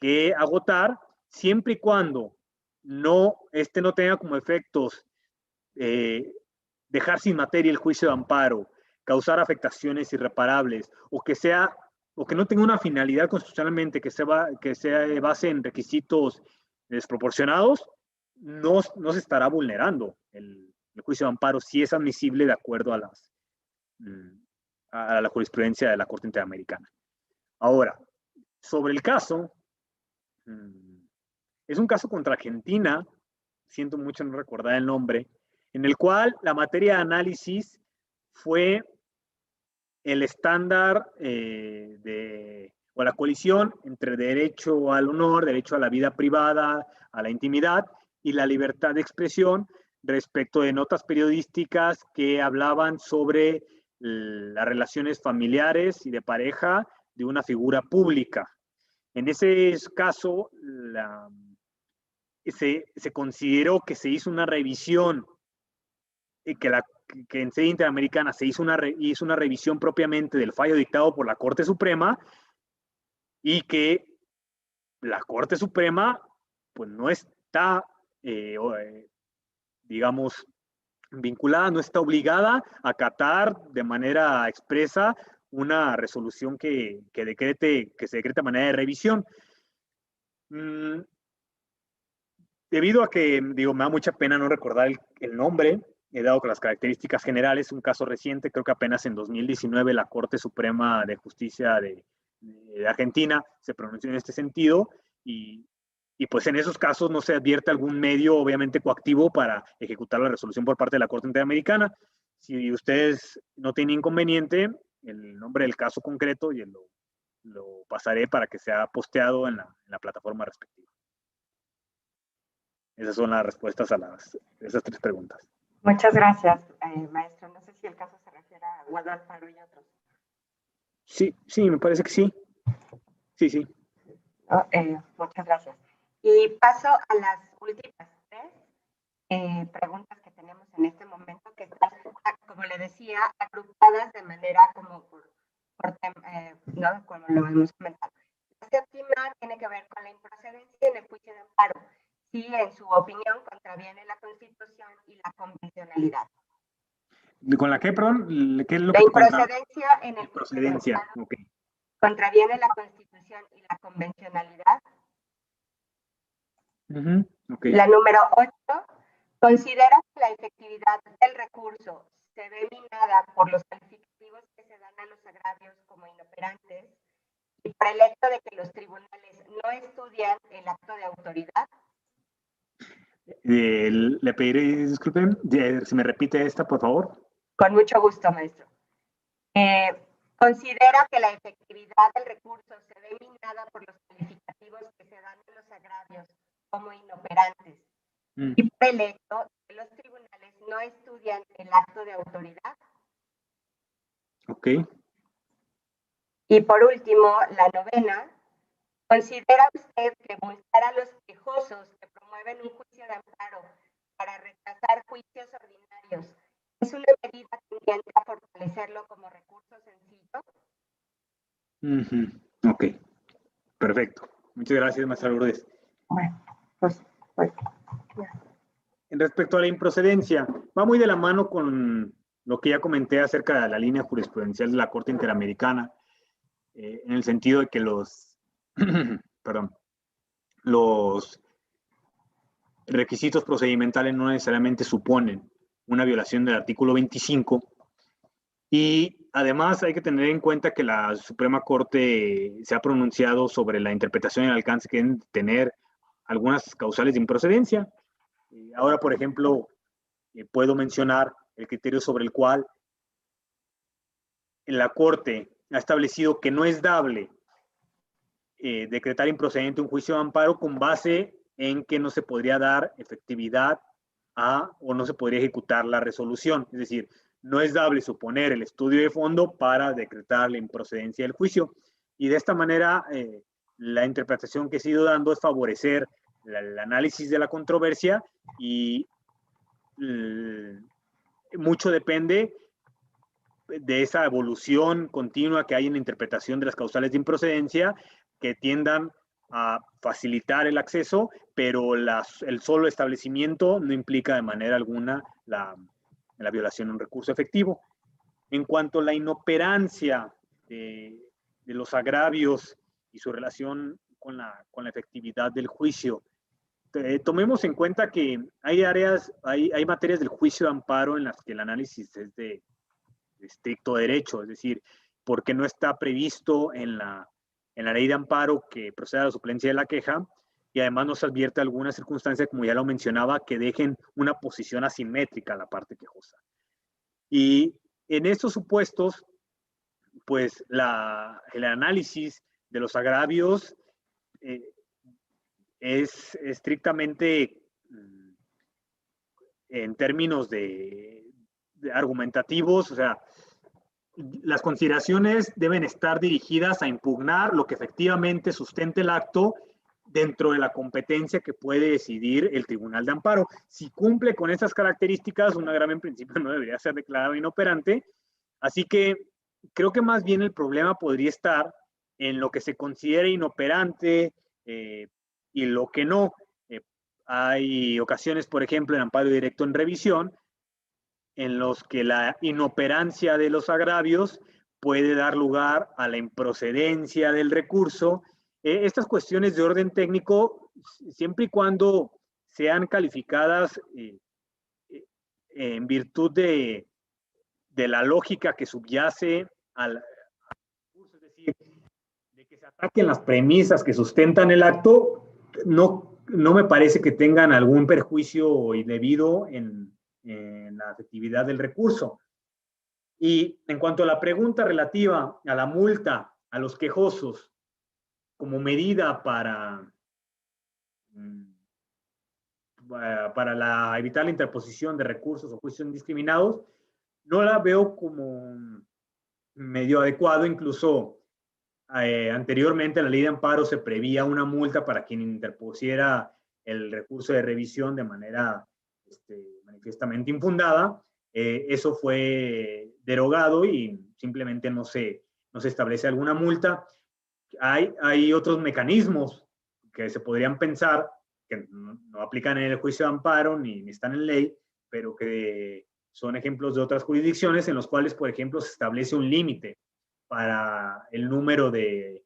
que agotar, siempre y cuando este no tenga como efectos dejar sin materia el juicio de amparo, causar afectaciones irreparables o que no tenga una finalidad constitucionalmente que se base en requisitos desproporcionados, no se estará vulnerando el juicio de amparo si es admisible de acuerdo a la jurisprudencia de la Corte Interamericana. Ahora, sobre el caso, es un caso contra Argentina, siento mucho no recordar el nombre, en el cual la materia de análisis fue el estándar o la colisión entre derecho al honor, derecho a la vida privada, a la intimidad y la libertad de expresión respecto de notas periodísticas que hablaban sobre las relaciones familiares y de pareja de una figura pública. En ese caso, se consideró que se hizo una revisión, que en sede interamericana se hizo una revisión propiamente del fallo dictado por la Corte Suprema y que la Corte Suprema pues no está, digamos, vinculada, no está obligada a acatar de manera expresa una resolución que se decrete de manera de revisión. Debido a que, me da mucha pena no recordar el nombre, he dado con las características generales, un caso reciente, creo que apenas en 2019 la Corte Suprema de Justicia de Argentina se pronunció en este sentido y pues en esos casos no se advierte algún medio obviamente coactivo para ejecutar la resolución por parte de la Corte Interamericana. Si ustedes no tienen inconveniente, el nombre del caso concreto y lo pasaré para que sea posteado en la plataforma respectiva. Esas son las respuestas a esas tres preguntas. Muchas gracias, maestro. No sé si el caso se refiere a Guado Alfaro y otros. Sí, me parece que sí. Sí. Muchas gracias. Y paso a las últimas tres preguntas que tenemos en este momento, que están, como le decía, agrupadas de manera como ¿no? Como lo hemos comentado. La séptima tiene que ver con la improcedencia en el juicio de amparo. Si en su opinión contraviene la Constitución y la convencionalidad. ¿Con la qué, perdón? ¿Qué es lo la que improcedencia en el procedencia? Okay. Contraviene la Constitución tradición y la convencionalidad. Okay. La número 8, considera que la efectividad del recurso se ve minada por los calificativos que se dan a los agravios como inoperantes y por el hecho de que los tribunales no estudian el acto de autoridad. Le pediré, disculpen, si me repite esta, por favor. Con mucho gusto, maestro. Considera que la efectividad del recurso se ve minada por los calificativos que se dan a los agravios como inoperantes y por el hecho de que los tribunales no estudian el acto de autoridad. Ok. Y por último, la 9, ¿considera usted que multar a los quejosos que promueven un juicio de amparo para retrasar juicios ordinarios es una medida tendiente a fortalecerlo como recurso sencillo? Ok, perfecto. Muchas gracias, maestra Lourdes. Bueno. En respecto a la improcedencia, va muy de la mano con lo que ya comenté acerca de la línea jurisprudencial de la Corte Interamericana, en el sentido de que los requisitos procedimentales no necesariamente suponen una violación del artículo 25. Y además hay que tener en cuenta que la Suprema Corte se ha pronunciado sobre la interpretación y el alcance que deben tener algunas causales de improcedencia. Ahora, por ejemplo, puedo mencionar el criterio sobre el cual la Corte ha establecido que no es dable decretar improcedente un juicio de amparo con base en que no se podría dar efectividad a o no se podría ejecutar la resolución. Es decir, no es dable suponer el estudio de fondo para decretar la improcedencia del juicio. Y de esta manera, la interpretación que he ido dando es favorecer el análisis de la controversia y mucho depende de esa evolución continua que hay en la interpretación de las causales de improcedencia que tiendan a facilitar el acceso, pero el solo establecimiento no implica de manera alguna la violación de un recurso efectivo. En cuanto a la inoperancia de los agravios y su relación con la efectividad del juicio, tomemos en cuenta que hay materias del juicio de amparo en las que el análisis es de estricto derecho, es decir, porque no está previsto en la ley de amparo que proceda a la suplencia de la queja, y además nos advierte alguna circunstancia, como ya lo mencionaba, que dejen una posición asimétrica a la parte quejosa. Y en estos supuestos, pues el análisis de los agravios es estrictamente en términos de argumentativos, o sea, las consideraciones deben estar dirigidas a impugnar lo que efectivamente sustente el acto dentro de la competencia que puede decidir el Tribunal de Amparo. Si cumple con esas características, un agravio en principio no debería ser declarado inoperante. Así que creo que más bien el problema podría estar en lo que se considere inoperante y lo que no. Hay ocasiones, por ejemplo, en amparo directo en revisión, en los que la inoperancia de los agravios puede dar lugar a la improcedencia del recurso. Estas cuestiones de orden técnico, siempre y cuando sean calificadas en virtud de la lógica que subyace al recurso, es decir, de que se ataquen las premisas que sustentan el acto, no me parece que tengan algún perjuicio indebido en la efectividad del recurso. Y en cuanto a la pregunta relativa a la multa a los quejosos como medida para evitar la interposición de recursos o juicios indiscriminados, no la veo como medio adecuado. Incluso anteriormente en la ley de amparo se prevía una multa para quien interpusiera el recurso de revisión de manera manifiestamente infundada. Eso fue derogado y simplemente no se establece alguna multa. Hay otros mecanismos que se podrían pensar que no aplican en el juicio de amparo ni están en ley, pero que son ejemplos de otras jurisdicciones en los cuales, por ejemplo, se establece un límite para el número de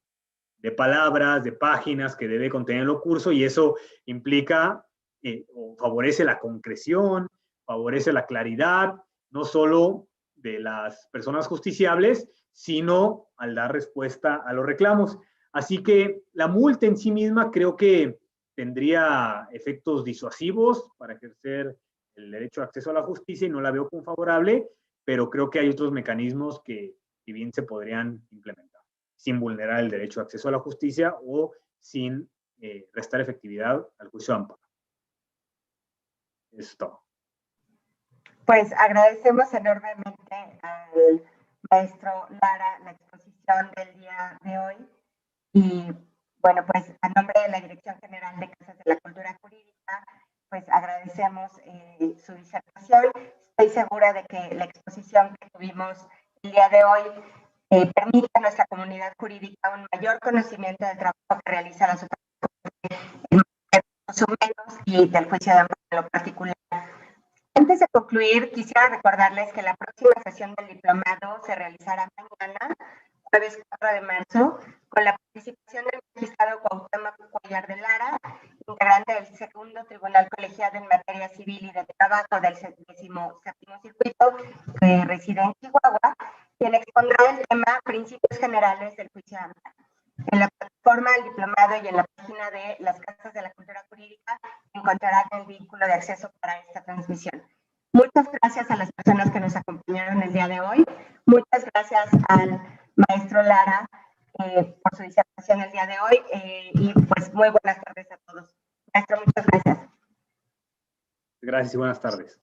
de palabras, de páginas que debe contener el curso, y eso implica o favorece la concreción, favorece la claridad, no solo de las personas justiciables, sino al dar respuesta a los reclamos. Así que la multa en sí misma creo que tendría efectos disuasivos para ejercer el derecho de acceso a la justicia y no la veo como favorable, pero creo que hay otros mecanismos que bien se podrían implementar sin vulnerar el derecho de acceso a la justicia o sin restar efectividad al juicio de amparo. Eso es todo. Pues agradecemos enormemente al maestro Lara la exposición del día de hoy y bueno, pues a nombre de la Dirección General de Casas de la Cultura Jurídica, pues agradecemos su disertación. Estoy segura de que la exposición que tuvimos el día de hoy permite a nuestra comunidad jurídica un mayor conocimiento del trabajo que realiza la Suprema Corte en materia de humanos y del juicio de amparo en lo particular. Antes de concluir, quisiera recordarles que la próxima sesión del diplomado se realizará mañana, jueves 4 de marzo, con la participación del magistrado Cuauhtémoc Cuellar de Lara, integrante del segundo Tribunal Colegiado en Materia Civil y de Trabajo del 17º Circuito, que reside en Chihuahua, quien expondrá el tema Principios Generales del Juicio de Amparo. En la plataforma del diplomado y en la página de las Casas de la Cultura Jurídica encontrarán el vínculo de acceso para esta transmisión. Muchas gracias a las personas que nos acompañaron el día de hoy. Muchas gracias al maestro Lara por su disertación el día de hoy y pues muy buenas tardes a todos. Maestro, muchas gracias. Gracias y buenas tardes.